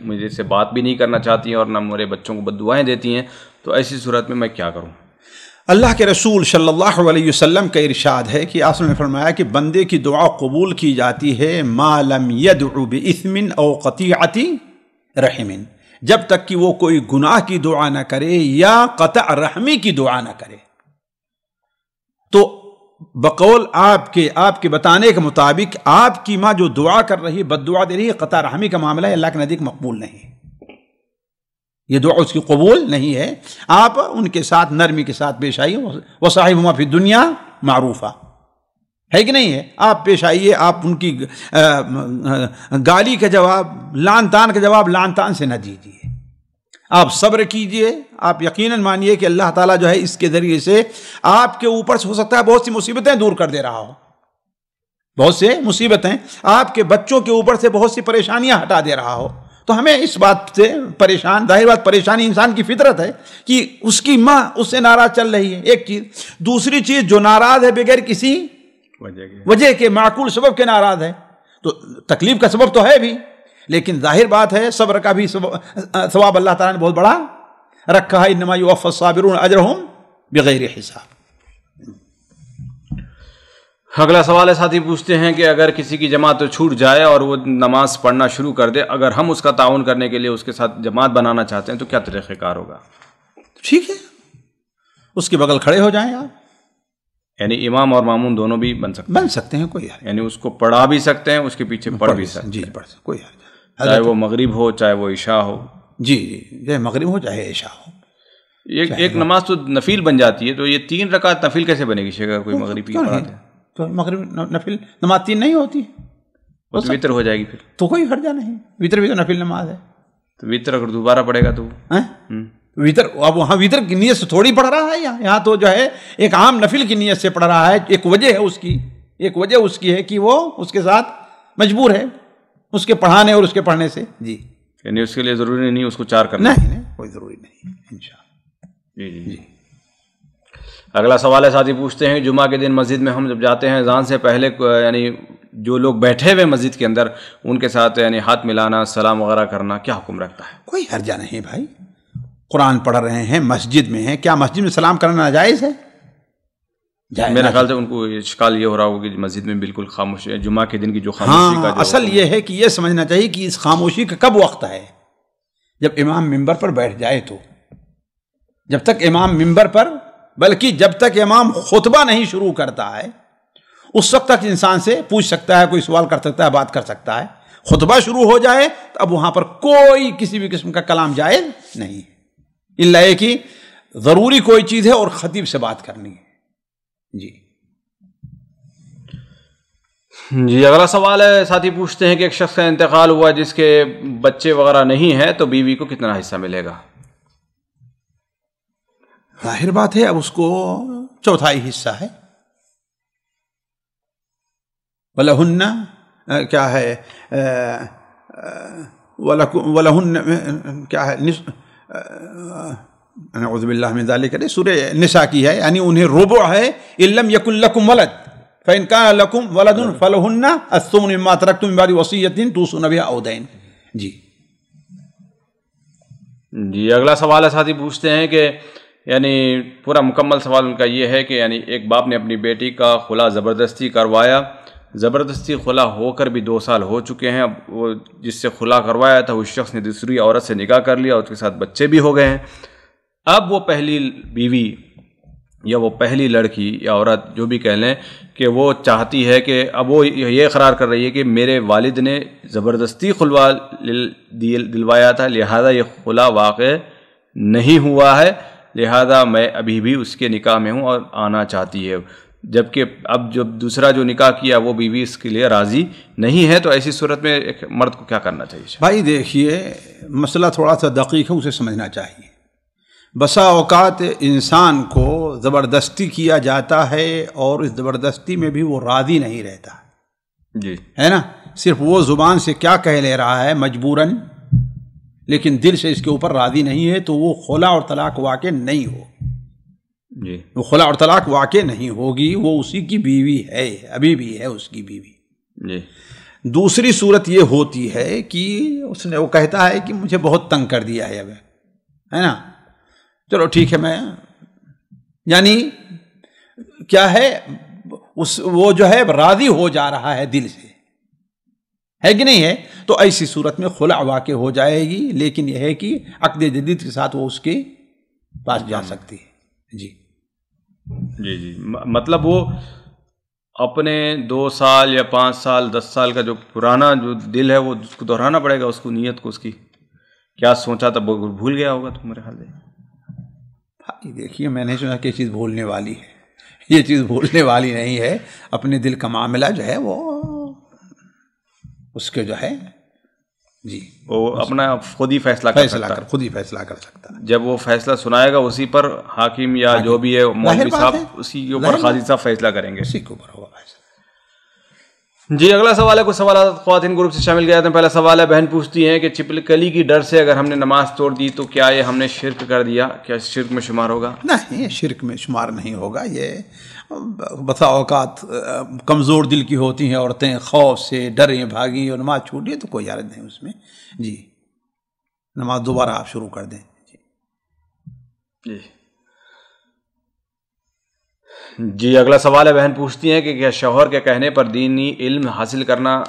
مجھے سے بات بھی نہیں کرنا چاہتی ہیں اور نہ میرے بچوں کو بد دعائیں دیتی ہیں، تو ایسی صورت میں کیا کروں؟ اللہ کے رسول صلی اللہ علیہ وسلم کا ارشاد ہے کہ آپ نے فرمایا کہ بندے کی دعا قبول کی جاتی ہے ما لم يدع بإثم او قطیعۃ رحم، جب تک کہ وہ کوئی گناہ کی دعا نہ کرے یا قطع رحمی کی دعا نہ کرے۔ تو بقول آپ کے بتانے کے مطابق آپ کی ماں جو دعا کر رہی ہے، بد دعا دے رہی ہے، قطع رحمی کا معاملہ ہے، اللہ کے نزدیک مقبول نہیں، یہ دعا اس کی قبول نہیں ہے۔ آپ ان کے ساتھ نرمی کے ساتھ پیش آئیے، وصاحبہما فی الدنیا معروفا، ہے کہ نہیں ہے؟ آپ پیش آئیے، آپ ان کی گالی کا جواب، لعن طعن کا جواب لعن طعن سے نہ دیجیے، آپ صبر کیجئے۔ آپ یقیناً مانیے کہ اللہ تعالیٰ جو ہے اس کے ذریعے سے آپ کے اوپر سے ہو سکتا ہے بہت سی مصیبتیں دور کر دے رہا ہو، بہت سے مصیبتیں، آپ کے بچوں کے اوپر سے بہت سی پریشانیاں ہٹا دے رہا ہو۔ تو ہمیں اس بات سے پریشان، ظاہر بات پریشانی انسان کی فطرت ہے کہ اس کی ماں اس سے ناراض چل رہی ہے، ایک چیز۔ دوسری چیز، جو ناراض ہے بغیر کسی وجہ کے، معقول سبب کے ناراض ہے، تو تکلیف کا سبب تو ہے بھی، لیکن ظاہر بات ہے صبر کا بھی ثواب اللہ تعالیٰ نے بہت بڑا رکھا ہے، انما یوفی الصابرون اجرہم بغیر حساب۔ اگلا سوال ہے، ساتھی پوچھتے ہیں کہ اگر کسی کی جماعت چھوٹ جائے اور وہ نماز پڑھنا شروع کر دے، اگر ہم اس کا تعاون کرنے کے لیے اس کے ساتھ جماعت بنانا چاہتے ہیں تو کیا طریقہ کار ہوگا؟ ٹھیک ہے، اس کے بغل کھڑے ہو جائیں آپ، یعنی امام اور مامون دونوں بھی بن سکتے ہیں، کوئی حرج، یعنی اس کو پڑھا بھی سکتے ہیں، اس کے پیچھے پڑھ بھی سکتے ہیں، جی پڑھ سکتے، کوئی حرج، چاہے وہ مغرب ہو چاہے وہ عشاء ہو۔ جی چاہے مغرب ہو چاہے عشاء ہو۔ ایک نماز تو نفل بن جاتی ہے، تو یہ 3 رکعت نفل کیسے بنے گی شیخ؟ کوئی مغرب کی پڑھاتے ہیں تو مغرب نفل نماز 3 نہیں ہوتی، وہ تو وتر ہو جائے گی پھر، تو کوئی حرجہ نہیں، وتر بھی تو نفل نماز ہے، تو وتر اگر دوبارہ پڑھے گا تو وتر، اب وہاں وتر کی نیت سے تھوڑی پڑھ رہا ہے، یہاں تو جو ہے ایک عام نفل کی نیت سے پڑھ رہا ہے، ایک وجہ ہے اس کی، ایک وجہ اس کی ہے کہ وہ اس کے ساتھ مجبور ہے اس کے پڑھانے اور اس کے پڑھنے سے۔ جی یعنی اس کے لیے ضروری نہیں اس کو 4 کرنا، نہیں کوئی ضروری نہیں، انشاءاللہ۔ جی۔ اگلا سوال ہے، ساتھی پوچھتے ہیں جمعہ کے دن مسجد میں ہم جب جاتے ہیں اذان سے پہلے یعنی جو لوگ بیٹھے ہوئے مسجد کے اندر ان کے ساتھ یعنی ہاتھ ملانا، سلام وغیرہ کرنا کیا حکم رکھتا ہے؟ کوئی حرجہ نہیں بھائی، قرآن پڑھ رہے ہیں، مسجد میں ہیں، کیا مسجد میں سلام کرنا ناجائز ہے؟ میرے خیال سے ان کو اشکال یہ ہو رہا ہوگا کہ مسجد میں بالکل خاموش ہے، جمعہ کے دن کی جو خاموشی کا جو اصل یہ ہے کہ یہ سمجھنا چاہیے کہ اس خاموشی کا کب وقت ہے، جب امام ممبر پر بیٹھ جائے تو، جب تک امام ممبر پر، بلکہ جب تک امام خطبہ نہیں شروع کرتا ہے اس وقت تک انسان سے پوچھ سکتا ہے، کوئی سوال کر سکتا ہے، بات کر سکتا ہے۔ خطبہ شروع ہو جائے تو اب وہاں پر کوئی کسی بھی قسم کا کلام جائز نہیں ہے، الا یہ کہ ضروری کوئی چیز ہے اور خطیب سے بات کرنی ہے۔ جی اگلا سوال ہے، ساتھی پوچھتے ہیں کہ ایک شخص کا انتقال ہوا جس کے بچے وغیرہ نہیں ہیں تو بیوی کو کتنا حصہ ملے گا؟ ظاہر بات ہے اب اس کو چوتھائی حصہ ہے۔ وَلَهُنَّ کیا ہے، وَلَهُنَّ کیا ہے، نعوذ باللہ من ذالک، سورہ نساء کی ہے، یعنی انہیں ربع ہے، ان لم یکن لکم ولد فإن کان لکم ولد فلہن الثمن مما ترکتم من بعد وصیۃ توصون بها أو دین۔ جی اگلا سوال ہے، ساتھی پوچھتے ہیں کہ یعنی پورا مکمل سوال ان کا یہ ہے کہ یعنی ایک باپ نے اپنی بیٹی کا خلا زبردستی کروایا، زبردستی خلا ہو کر بھی 2 سال ہو چکے ہیں، اب وہ جس سے خلا کروایا تھا اس شخص نے دوسری عورت سے نکاح کر لیا اور اس کے ساتھ بچے بھی ہو گئے ہیں۔ اب وہ پہلی بیوی یا وہ پہلی لڑکی یا عورت جو بھی کہہ لیں کہ وہ چاہتی ہے کہ اب وہ یہ اقرار کر رہی ہے کہ میرے والد نے زبردستی خلوا دلوایا تھا، لہذا یہ خلا واقع نہیں ہوا ہے، لہذا میں ابھی بھی اس کے نکاح میں ہوں اور آنا چاہتی ہے، جبکہ اب جب دوسرا جو نکاح کیا وہ بیوی اس کے لیے راضی نہیں ہے، تو ایسی صورت میں ایک مرد کو کیا کرنا چاہیے؟ بھائی دیکھیے مسئلہ تھوڑا سا دقیق ہے، اسے سمجھنا چاہیے۔ بسا اوقات انسان کو زبردستی کیا جاتا ہے اور اس زبردستی میں بھی وہ راضی نہیں رہتا جی، ہے نا، صرف وہ زبان سے کیا کہہ لے رہا ہے مجبوراً، لیکن دل سے اس کے اوپر راضی نہیں ہے، تو وہ خلا اور طلاق واقع نہیں ہو، جی وہ خلا اور طلاق واقع نہیں ہوگی، وہ اسی کی بیوی ہے، ابھی بھی ہے اس کی بیوی۔ جی دوسری صورت یہ ہوتی ہے کہ اس نے وہ کہتا ہے کہ مجھے بہت تنگ کر دیا ہے اب، ہے نا، چلو ٹھیک ہے، میں یعنی کیا ہے وہ جو ہے راضی ہو جا رہا ہے دل سے، ہے کہ نہیں ہے، تو ایسی صورت میں خلع واقع ہو جائے گی، لیکن یہ ہے کہ عقد جدید کے ساتھ وہ اس کے پاس جا سکتی ہے۔ جی جی جی مطلب وہ اپنے 2 سال یا 5 سال 10 سال کا جو پرانا جو دل ہے وہ اس کو دہرانا پڑے گا، اس کو نیت کو، اس کی کیا سوچا تھا وہ بھول گیا ہوگا تو میرے خیال سے۔ بھائی دیکھیے میں نے سنا کہ یہ چیز بھولنے والی ہے، یہ چیز بھولنے والی نہیں ہے، اپنے دل کا معاملہ جو ہے وہ اس کے جو ہے جی وہ اپنا خود ہی فیصلہ خود ہی فیصلہ کر سکتا ہے، جب وہ فیصلہ سنائے گا اسی پر حاکم یا جو بھی ہے مولوی صاحب اسی کے اوپر قاضی صاحب فیصلہ کریں گے، اسی کے اوپر ہوگا فیصلہ۔ جی اگلا سوال ہے، کچھ سوالات خواتین گروپ سے شامل کیا جاتے ہیں۔ پہلا سوال ہے، بہن پوچھتی ہیں کہ چپکلی کی ڈر سے اگر ہم نے نماز توڑ دی تو کیا یہ ہم نے شرک کر دیا، کیا شرک میں شمار ہوگا؟ نہیں، شرک میں شمار نہیں ہوگا، یہ بسا اوقات کمزور دل کی ہوتی ہیں عورتیں، خوف سے ڈریں بھاگیں اور نماز چھوٹی ہے تو کوئی حرج نہیں اس میں، جی نماز دوبارہ آپ شروع کر دیں۔ جی جی اگلا سوال ہے، بہن پوچھتی ہیں کہ کیا شوہر کے کہنے پر دینی علم حاصل کرنا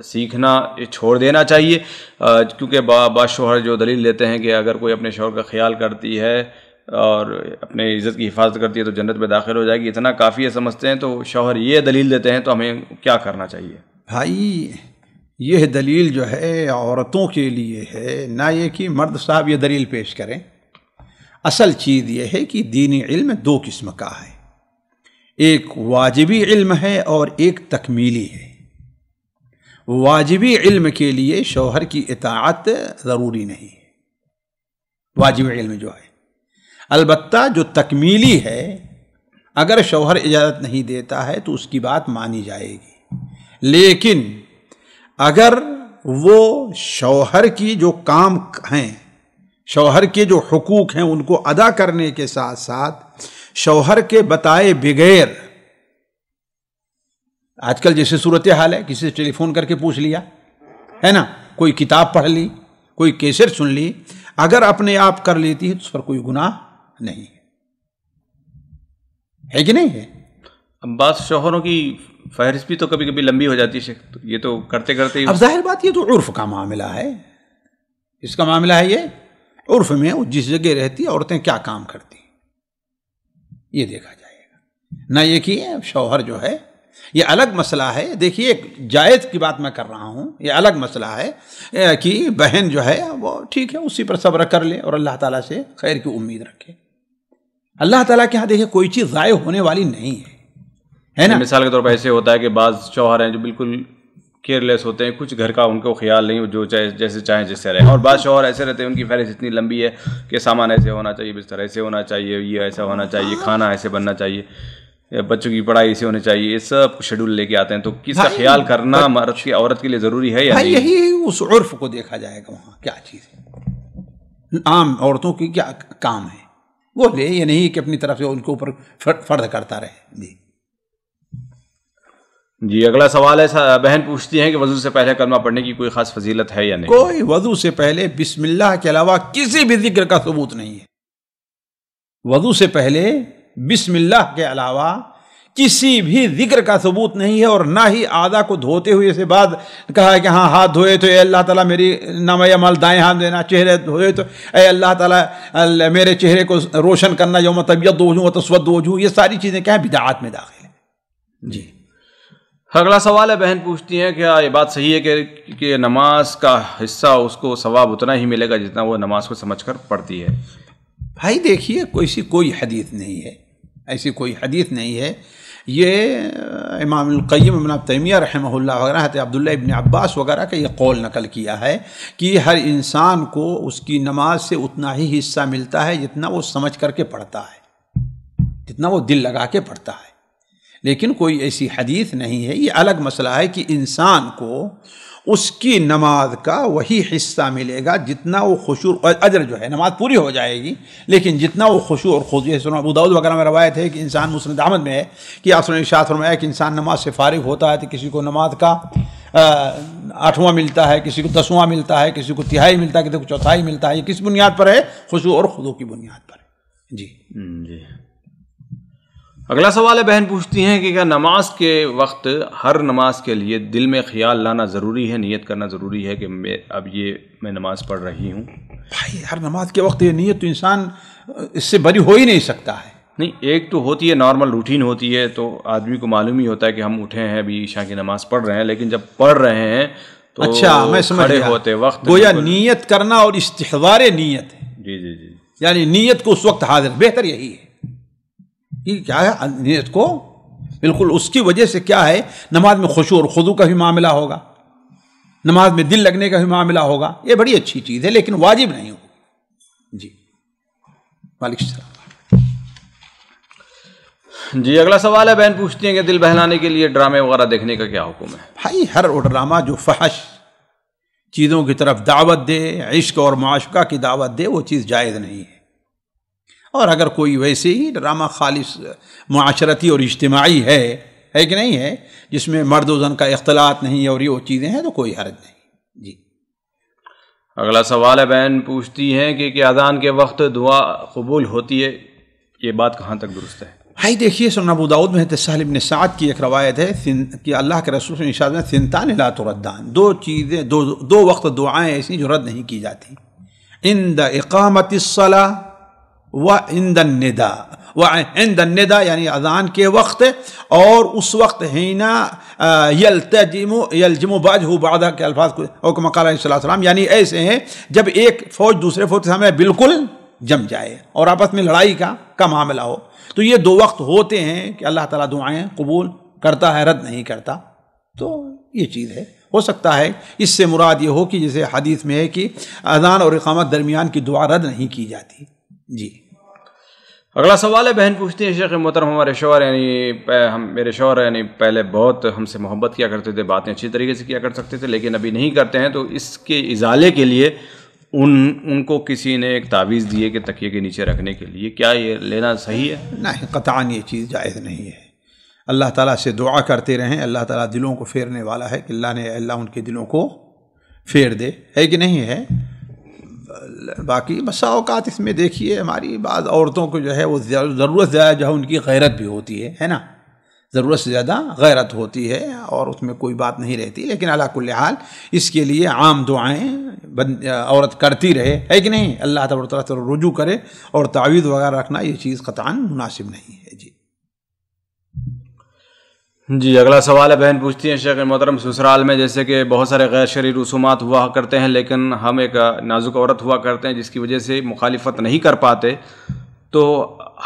سیکھنا چھوڑ دینا چاہیے، کیونکہ بعض شوہر جو دلیل دیتے ہیں کہ اگر کوئی اپنے شوہر کا خیال کرتی ہے اور اپنے عزت کی حفاظت کرتی ہے تو جنت میں داخل ہو جائے گی، اتنا کافی ہے سمجھتے ہیں، تو شوہر یہ دلیل دیتے ہیں تو ہمیں کیا کرنا چاہیے؟ بھائی یہ دلیل جو ہے عورتوں کے لیے ہے، نہ یہ کہ مرد صاحب یہ دلیل پیش کریں۔ اصل چیز یہ ہے کہ دینی علم 2 قسم کا ہے، ایک واجبی علم ہے اور ایک تکمیلی ہے۔ واجبی علم کے لیے شوہر کی اطاعت ضروری نہیں ہے، واجبی علم جو ہے، البتہ جو تکمیلی ہے اگر شوہر اجازت نہیں دیتا ہے تو اس کی بات مانی جائے گی، لیکن اگر وہ شوہر کی جو کام ہیں، شوہر کے جو حقوق ہیں ان کو ادا کرنے کے ساتھ ساتھ شوہر کے بتائے بغیر، آج کل جیسے صورتحال ہے کسی سے ٹیلی فون کر کے پوچھ لیا ہے نا، کوئی کتاب پڑھ لی، کوئی کیسٹ سن لی، اگر اپنے آپ کر لیتی ہے تو اس پر کوئی گناہ نہیں ہے کہ نہیں ہے؟ اب بعض شوہروں کی فہرست بھی تو کبھی کبھی لمبی ہو جاتی ہے شیخ، تو یہ تو کرتے کرتے اب ظاہر بات یہ تو عرف کا معاملہ ہے، اس کا معاملہ ہے یہ عرف میں جس جگہ رہتی ہے عورتیں کیا کام کرتی ہیں یہ دیکھا جائے گا، نہ یہ کہ شوہر جو ہے یہ الگ مسئلہ ہے۔ دیکھیے ایک جائز کی بات میں کر رہا ہوں، یہ الگ مسئلہ ہے کہ بہن جو ہے وہ ٹھیک ہے اسی پر صبر کر لے اور اللہ تعالیٰ سے خیر کی امید رکھے۔ اللہ تعالیٰ کے ہاں دیکھیے کوئی چیز ضائع ہونے والی نہیں ہے نا۔ مثال کے طور پر ایسے ہوتا ہے کہ بعض شوہر ہیں جو بالکل کیئر لیس ہوتے ہیں، کچھ گھر کا ان کو خیال نہیں، جو چاہے جیسے چاہیں جیسے رہے، اور بعض شوہر ایسے رہتے ہیں ان کی فہرست اتنی لمبی ہے کہ سامان ایسے ہونا چاہیے، بستر ایسے ہونا چاہیے، یہ ایسا ہونا چاہیے، کھانا ایسے بننا چاہیے، بچوں کی پڑھائی ایسے ہونی چاہیے، یہ سب شیڈول لے کے آتے ہیں۔ تو کس کا خیال کرنا مرد کی عورت کے لیے ضروری ہے یا نہیں؟ یہی اس عرف کو دیکھا جائے گا، وہاں کیا چیز ہے، عام عورتوں کی کیا کام ہے وہ لے، یہ نہیں کہ اپنی طرف سے ان کے اوپر فرض کرتا رہے۔ جی اگلا سوال ہے، بہن پوچھتی ہیں کہ وضو سے پہلے کلمہ پڑھنے کی کوئی خاص فضیلت ہے یا نہیں؟ کوئی وضو سے پہلے بسم اللہ کے علاوہ کسی بھی ذکر کا ثبوت نہیں ہے۔ وضو سے پہلے بسم اللہ کے علاوہ کسی بھی ذکر کا ثبوت نہیں ہے، اور نہ ہی اعضاء کو دھوتے ہوئے سے بعد کہا ہے کہ ہاں ہاتھ دھوئے تو اے اللہ تعالیٰ میری نامہ اعمال دائیں ہاتھ دینا، چہرے دھوئے تو اے اللہ تعالیٰ میرے چہرے کو روشن کرنا، یوم تبیض وجوہ و تسود وجوہ، یہ ساری چیزیں کیا ہیں، بدعات میں داخل ہیں۔ جی اگلا سوال ہے، بہن پوچھتی ہیں کیا یہ بات صحیح ہے کہ نماز کا حصہ اس کو ثواب اتنا ہی ملے گا جتنا وہ نماز کو سمجھ کر پڑھتی ہے؟ بھائی دیکھیے کوئی حدیث نہیں ہے، ایسی کوئی حدیث نہیں ہے۔ یہ امام القیم ابن تیمیہ رحمہ اللہ وغیرہ، حضرت عبداللہ ابن عباس وغیرہ کا یہ قول نقل کیا ہے کہ ہر انسان کو اس کی نماز سے اتنا ہی حصہ ملتا ہے جتنا وہ سمجھ کر کے پڑھتا ہے، جتنا وہ دل لگا کے پڑھتا ہے۔ لیکن کوئی ایسی حدیث نہیں ہے۔ یہ الگ مسئلہ ہے کہ انسان کو اس کی نماز کا وہی حصہ ملے گا جتنا وہ خشوع اور اجر جو ہے، نماز پوری ہو جائے گی لیکن جتنا وہ خشوع اور خضوع، سنن ابو داؤد وغیرہ میں روایت ہے کہ انسان مسند احمد میں ہے کہ آپ نے ارشاد فرمایا کہ انسان نماز سے فارغ ہوتا ہے تو کسی کو نماز کا 8واں ملتا ہے، کسی کو 10واں ملتا ہے، کسی کو تہائی ملتا ہے، کسی کو چوتھائی ملتا ہے۔ یہ کس بنیاد پر ہے؟ خشوع اور خضوع کی بنیاد پر ہے۔ جی اگلا سوال ہے، بہن پوچھتی ہیں کہ کیا نماز کے وقت ہر نماز کے لیے دل میں خیال لانا ضروری ہے، نیت کرنا ضروری ہے کہ میں نماز پڑھ رہی ہوں؟ بھائی ہر نماز کے وقت یہ نیت تو انسان اس سے بری ہو ہی نہیں سکتا ہے۔ نہیں، ایک تو ہوتی ہے نارمل روٹین ہوتی ہے، تو آدمی کو معلوم ہی ہوتا ہے کہ ہم اٹھے ہیں ابھی عشاء کی نماز پڑھ رہے ہیں، لیکن جب پڑھ رہے ہیں تو اچھا میں سمجھ کھڑے گیا، ہوتے وقت گویا نیت کرنا اور استحضار نیت ہے، جی جی جی یعنی نیت کو اس وقت حاضر، بہتر یہی ہے کہ کیا ہے نیت کو بالکل اس کی وجہ سے کیا ہے نماز میں خشوع اور خضوع کا بھی معاملہ ہوگا، نماز میں دل لگنے کا بھی معاملہ ہوگا۔ یہ بڑی اچھی چیز ہے لیکن واجب نہیں ہوگی۔ جی وعلیکم السلام۔ جی اگلا سوال ہے، بہن پوچھتی ہیں کہ دل بہلانے کے لیے ڈرامے وغیرہ دیکھنے کا کیا حکم ہے؟ بھائی ہر وہ ڈرامہ جو فحش چیزوں کی طرف دعوت دے، عشق اور معاشقہ کی دعوت دے، وہ چیز جائز نہیں ہے۔ اور اگر کوئی ویسے ہی ڈرامہ خالص معاشرتی اور اجتماعی ہے کہ نہیں ہے، جس میں مرد و زن کا اختلاط نہیں ہے اور یہ وہ چیزیں ہیں، تو کوئی حرج نہیں۔ جی اگلا سوال ہے، بہن پوچھتی ہیں کہ کیا اذان کے وقت دعا قبول ہوتی ہے؟ یہ بات کہاں تک درست ہے؟ بھائی دیکھیے سنن ابو داؤد میں سہل بن سعد کی ایک روایت ہے کہ اللہ کے رسول نے ارشاد فرمایا ثنتان لا تردان، دو وقت دعائیں ایسی جو رد نہیں کی جاتی، عند اقامت الصلاۃ وعند النداء یعنی اذان کے وقت اور اس وقت ہینا یلجم باجہ بعدہ کے الفاظ کو، اور کما قال علیہ السلام، یعنی ایسے ہیں جب ایک فوج دوسرے فوج کے سامنے بالکل جم جائے اور آپس میں لڑائی کا معاملہ ہو، تو یہ دو وقت ہوتے ہیں کہ اللہ تعالیٰ دعائیں قبول کرتا ہے، رد نہیں کرتا۔ تو یہ چیز ہے، ہو سکتا ہے اس سے مراد یہ ہو کہ جیسے حدیث میں ہے کہ اذان اور اقامت درمیان کی دعا رد نہیں کی جاتی۔ جی اگلا سوال ہے، بہن پوچھتی ہیں شیخ محترم ہمارے شوہر میرے شوہر یعنی پہلے بہت ہم سے محبت کیا کرتے تھے، باتیں اچھی طریقے سے کیا کر سکتے تھے، لیکن ابھی نہیں کرتے ہیں، تو اس کے ازالے کے لیے ان کو کسی نے ایک تعویذ دیے کہ تکیے کے نیچے رکھنے کے لیے، کیا یہ لینا صحیح ہے؟ نہیں، قطعاً یہ چیز جائز نہیں ہے۔ اللہ تعالیٰ سے دعا کرتے رہیں، اللہ تعالیٰ دلوں کو پھیرنے والا ہے کہ اللہ ان کے دلوں کو پھیر دے، ہے کہ نہیں ہے۔ باقی بسا اوقات اس میں دیکھیے ہماری بعض عورتوں کو جو ہے وہ ضرورت زیادہ جو ہے ان کی غیرت بھی ہوتی ہے نا، ضرورت سے زیادہ غیرت ہوتی ہے اور اس میں کوئی بات نہیں رہتی. لیکن علی کل حال اس کے لیے عام دعائیں عورت کرتی رہے، ہے کہ نہیں، اللہ تبارک و تعالیٰ رجوع کرے، اور تعویذ وغیرہ رکھنا یہ چیز قطعاً مناسب نہیں ہے. جی اگلا سوال ہے، بہن پوچھتی ہیں شیخ محترم، سسرال میں جیسے کہ بہت سارے غیر شرعی رسومات ہوا کرتے ہیں، لیکن ہم ایک نازک عورت ہوا کرتے ہیں جس کی وجہ سے مخالفت نہیں کر پاتے، تو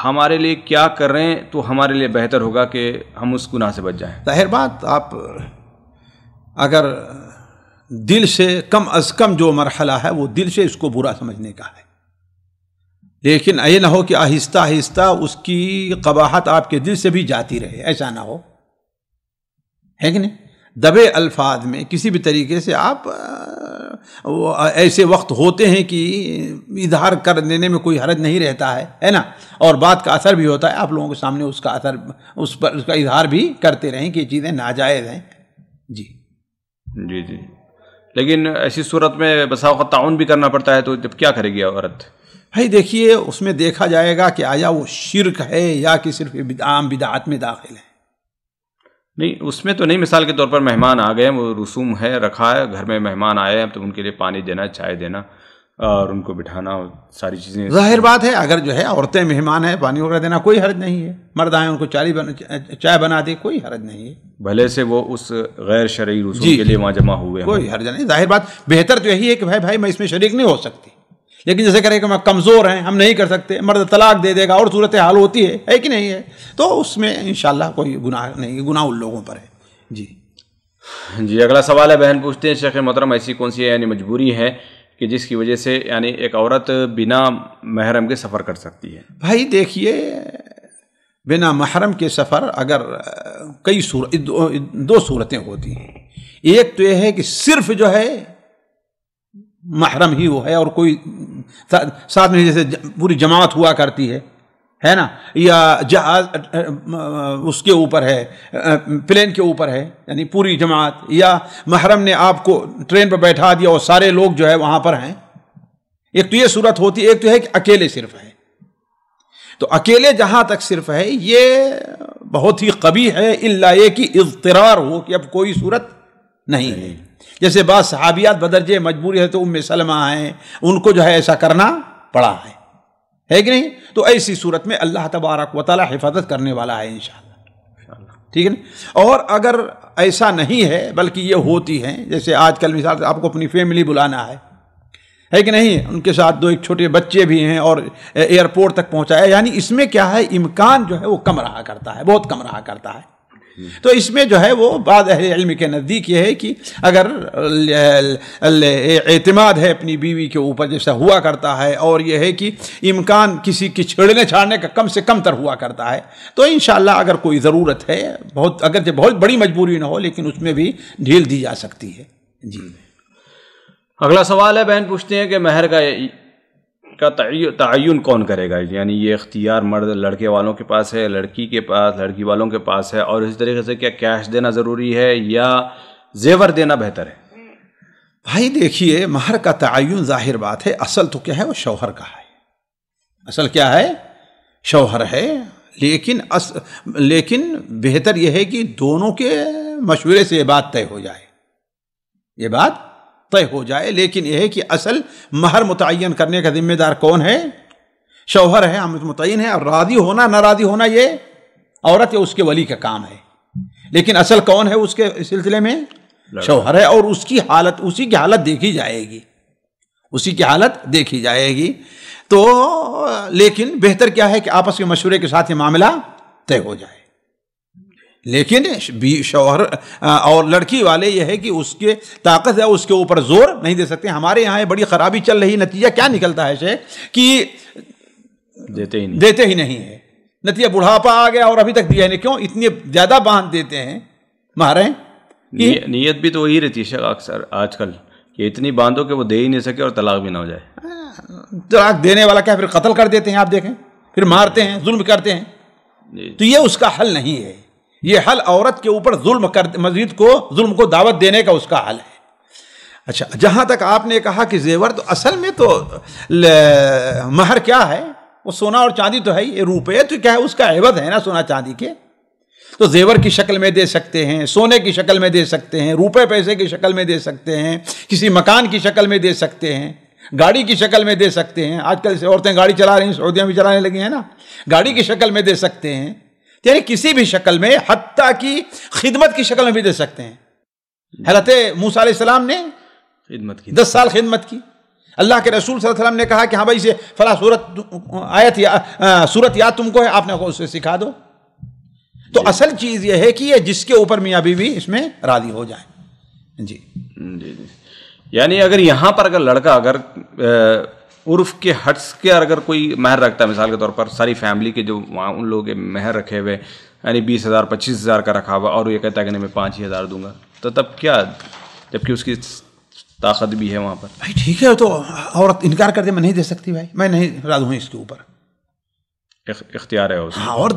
ہمارے لیے کیا کریں تو ہمارے لیے بہتر ہوگا کہ ہم اس گناہ سے بچ جائیں؟ ظاہر بات، آپ اگر دل سے کم از کم جو مرحلہ ہے وہ دل سے اس کو برا سمجھنے کا ہے، لیکن یہ نہ ہو کہ آہستہ آہستہ اس کی قباحت آپ کے دل سے بھی جاتی رہے، ایسا نہ ہو، ہے کہ نہیں. دبے الفاظ میں کسی بھی طریقے سے آپ ایسے وقت ہوتے ہیں کہ اظہار کر دینے میں کوئی حرج نہیں رہتا ہے نا، اور بات کا اثر بھی ہوتا ہے، آپ لوگوں کے سامنے اس کا اثر، اس پر اس کا اظہار بھی کرتے رہیں کہ یہ چیزیں ناجائز ہیں. جی جی جی، لیکن ایسی صورت میں بسا اوقات تعاون بھی کرنا پڑتا ہے، تو جب کیا کرے گی عورت؟ بھائی دیکھیے، اس میں دیکھا جائے گا کہ آیا وہ شرک ہے یا کہ صرف عام بدعات میں داخل ہے. نہیں اس میں تو نہیں، مثال کے طور پر مہمان آ گئے، وہ رسوم ہے رکھا ہے گھر میں، مہمان آئے ہیں تو ان کے لیے پانی دینا، چائے دینا اور ان کو بٹھانا، ساری چیزیں. ظاہر بات ہے اگر جو ہے عورتیں مہمان ہیں پانی وغیرہ دینا کوئی حرج نہیں ہے، مرد آئیں ان کو چائے بنا دے کوئی حرج نہیں ہے، بھلے سے وہ اس غیر شرعی رسوم کے لیے وہاں جمع ہوئے، کوئی حرج نہیں. ظاہر بات بہتر تو یہی ہے کہ بھائی میں اس میں شریک نہیں ہو سکتی، لیکن جیسے کرے کہ میں کمزور ہیں، ہم نہیں کر سکتے، مرد طلاق دے دے گا اور صورت حال ہوتی ہے کہ نہیں ہے، تو اس میں انشاءاللہ کوئی گناہ نہیں، گناہ ان لوگوں پر ہے. جی اگلا سوال ہے، بہن پوچھتے ہیں شیخ محترم، ایسی کون سی یعنی مجبوری ہے کہ جس کی وجہ سے یعنی ایک عورت بنا محرم کے سفر کر سکتی ہے؟ بھائی دیکھیے، بنا محرم کے سفر اگر دو صورتیں ہوتی ہیں. ایک تو یہ ہے کہ صرف جو ہے محرم ہی وہ ہے اور کوئی ساتھ میں جیسے پوری جماعت ہوا کرتی ہے نا، یا جہاز اس کے اوپر ہے، پلین کے اوپر ہے، یعنی پوری جماعت، یا محرم نے آپ کو ٹرین پر بیٹھا دیا اور سارے لوگ جو ہے وہاں پر ہیں. ایک تو یہ صورت ہوتی ہے، ایک تو ہے کہ اکیلے صرف ہے. تو اکیلے جہاں تک صرف ہے یہ بہت ہی قبیح ہے، الا یہ کہ اضطرار ہو کہ اب کوئی صورت نہیں ہے. جیسے بعض صحابیات بدرجہ مجبوری ہے، تو ام سلمہ ہیں، ان کو جو ہے ایسا کرنا پڑا ہے کہ نہیں. تو ایسی صورت میں اللہ تبارک و تعالی حفاظت کرنے والا ہے انشاءاللہ، ٹھیک ہے نا. اور اگر ایسا نہیں ہے بلکہ یہ ہوتی ہیں، جیسے آج کل مثال آپ کو اپنی فیملی بلانا ہے کہ نہیں، ان کے ساتھ 2 چھوٹے بچے بھی ہیں اور ایئرپورٹ تک پہنچایا، یعنی اس میں کیا ہے، امکان جو ہے وہ کم رہا کرتا ہے، بہت کم رہا کرتا ہے. تو اس میں جو ہے وہ بعض اہل علم کے نزدیک یہ ہے کہ اگر اعتماد ہے اپنی بیوی کے اوپر جیسا ہوا کرتا ہے، اور یہ ہے کہ امکان کسی کی چھیڑنے چھاڑنے کا کم سے کم تر ہوا کرتا ہے، تو انشاءاللہ اگر کوئی ضرورت ہے، اگرچہ بہت بڑی مجبوری نہ ہو، لیکن اس میں بھی ڈھیل دی جا سکتی ہے. جی اگلا سوال ہے، بہن پوچھتے ہیں کہ مہر کا تعین کون کرے گا؟ یعنی یہ اختیار مرد لڑکے والوں کے پاس ہے، لڑکی کے پاس، لڑکی والوں کے پاس ہے، اور اسی طریقے سے کیا کیش دینا ضروری ہے یا زیور دینا بہتر ہے؟ بھائی دیکھیے، مہر کا تعین ظاہر بات ہے، اصل تو کیا ہے، وہ شوہر کا ہے. اصل کیا ہے، شوہر ہے. لیکن بہتر یہ ہے کہ دونوں کے مشورے سے یہ بات طے ہو جائے، یہ بات طے ہو جائے. لیکن یہ ہے کہ اصل مہر متعین کرنے کا ذمہ دار کون ہے؟ شوہر ہے، متعین ہے. اور راضی ہونا نہ راضی ہونا یہ عورت یا اس کے ولی کا کام ہے. لیکن اصل کون ہے اس کے سلسلے میں؟ شوہر ہے. اور اس کی حالت، اسی کی حالت دیکھی جائے گی، اسی کی حالت دیکھی جائے گی. تو لیکن بہتر کیا ہے کہ آپس کے مشورے کے ساتھ یہ معاملہ طے ہو جائے. لیکن شوہر اور لڑکی والے یہ ہے کہ اس کے طاقت ہے، اس کے اوپر زور نہیں دے سکتے. ہمارے یہاں بڑی خرابی چل رہی، نتیجہ کیا نکلتا ہے شیخ کہ دیتے ہی نہیں ہے. نتیجہ بڑھاپا آ گیا اور ابھی تک دیا نہیں. کیوں اتنی زیادہ باندھ دیتے ہیں مہریں؟ نیت بھی تو وہی رہتی ہے شیخ اکثر آج کل کہ اتنی باندھو کہ وہ دے ہی نہیں سکے اور طلاق بھی نہ ہو جائے. طلاق دینے والا کیا پھر قتل کر دیتے ہیں، آپ دیکھیں، پھر مارتے ہیں، ظلم کرتے ہیں. تو یہ اس کا حل نہیں ہے. یہ حل عورت کے اوپر مزید کو ظلم کو دعوت دینے کا اس کا حل ہے. اچھا، جہاں تک آپ نے کہا کہ زیور، تو اصل میں تو مہر کیا ہے، وہ سونا اور چاندی تو ہے. یہ روپے تو کیا ہے، اس کا عوض ہے نا سونا چاندی کے. تو زیور کی شکل میں دے سکتے ہیں، سونے کی شکل میں دے سکتے ہیں، روپے پیسے کی شکل میں دے سکتے ہیں، کسی مکان کی شکل میں دے سکتے ہیں، گاڑی کی شکل میں دے سکتے ہیں. آج کل عورتیں گاڑی چلا رہی ہیں، سعودیہ بھی چلانے لگی ہیں نا، گاڑی کی شکل میں دے سکتے ہیں، یعنی کسی بھی شکل میں، حتیٰ کی خدمت کی شکل میں بھی دے سکتے ہیں. حضرت موسیٰ علیہ السلام نے خدمت کی 10 سال خدمت کی. اللہ کے رسول صلی اللہ علیہ وسلم نے کہا کہ ہاں بھائی سے فلاں صورت یاد تم کو ہے، آپ نے اسے سکھا دو. تو اصل چیز یہ ہے کہ یہ جس کے اوپر میاں بیوی اس میں راضی ہو جائیں. جی جی جی. یعنی اگر یہاں پر اگر لڑکا اگر عرف کے ہٹس کے اگر کوئی مہر رکھتا ہے، مثال کے طور پر ساری فیملی کے جو وہاں ان لوگوں کے مہر رکھے ہوئے، یعنی 20,000 25,000 کا رکھا ہوا، اور یہ کہتا ہے کہ نہیں میں 5,000 دوں گا، تو تب کیا؟ جبکہ اس کی طاقت بھی ہے وہاں پر. بھائی ٹھیک ہے، تو عورت انکار کر دے میں نہیں دے سکتی، بھائی میں نہیں راضی ہوں اس کے اوپر، اختیار ہے اس. ہاں. اور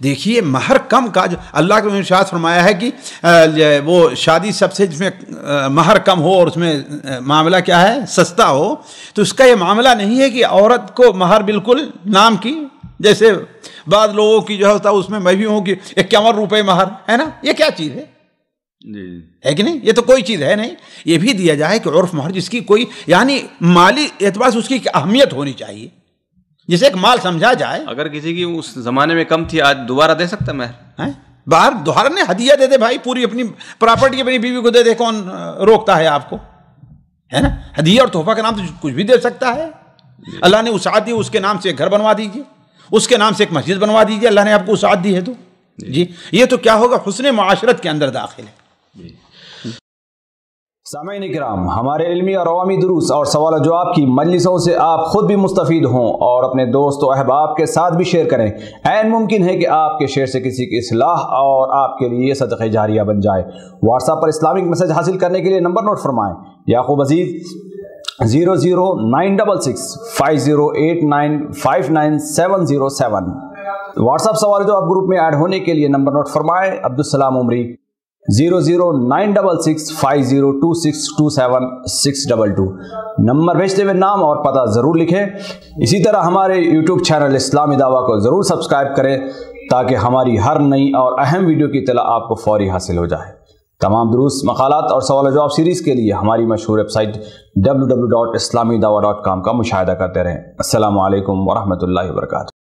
دیکھیے مہر کم کا جو اللہ کے ارشاد فرمایا ہے کہ وہ شادی سب سے جس میں مہر کم ہو اور اس میں معاملہ کیا ہے سستا ہو، تو اس کا یہ معاملہ نہیں ہے کہ عورت کو مہر بالکل نام کی، جیسے بعض لوگوں کی جو ہوتا ہے اس میں میں بھی ہوں کہ 51 روپے مہر ہے نا، یہ کیا چیز ہے؟ جی ہے کہ نہیں؟ یہ تو کوئی چیز ہے نہیں. یہ بھی دیا جائے کہ عرف مہر جس کی کوئی یعنی مالی اعتبار سے اس کی اہمیت ہونی چاہیے، جسے ایک مال سمجھا جائے. اگر کسی کی اس زمانے میں کم تھی، آج دوبارہ دے سکتا مہر؟ باہر دوبارہ نے ہدیہ دے دے بھائی، پوری اپنی پراپرٹی اپنی بیوی کو دے دے، کون روکتا ہے آپ کو؟ ہے نا، ہدیہ اور تحفہ کے نام سے کچھ بھی دے سکتا ہے. اللہ نے وسعت دی، اس کے نام سے ایک گھر بنوا دیجیے، اس کے نام سے ایک مسجد بنوا دیجیے، اللہ نے آپ کو وسعت دی ہے تو جی یہ تو کیا ہوگا، حسن معاشرت کے اندر داخل ہے. سامعین کرام، ہمارے علمی اور عوامی دروس اور سوال و جواب کی مجلسوں سے آپ خود بھی مستفید ہوں اور اپنے دوست و احباب کے ساتھ بھی شیئر کریں. عین ممکن ہے کہ آپ کے شیئر سے کسی کی اصلاح اور آپ کے لیے صدقہ جاریہ بن جائے. واٹس ایپ پر اسلامک میسج حاصل کرنے کے لیے نمبر نوٹ فرمائیں: یعقوب عزیز 00966 5089 59707. واٹس ایپ سوال و جواب گروپ میں ایڈ ہونے کے لیے نمبر نوٹ فرمائیں: عبدالسلام عمری 00966 502627 622. نمبر بھیجتے ہوئے نام اور پتہ ضرور لکھیں. اسی طرح ہمارے یوٹیوب چینل اسلامی دعویٰ کو ضرور سبسکرائب کریں تاکہ ہماری ہر نئی اور اہم ویڈیو کی اطلاع آپ کو فوری حاصل ہو جائے. تمام دروس، مقالات اور سوال و جواب سیریز کے لیے ہماری مشہور ویب سائٹ www.islamidawah.com کا مشاہدہ کرتے رہیں. السلام علیکم ورحمۃ اللہ وبرکاتہ.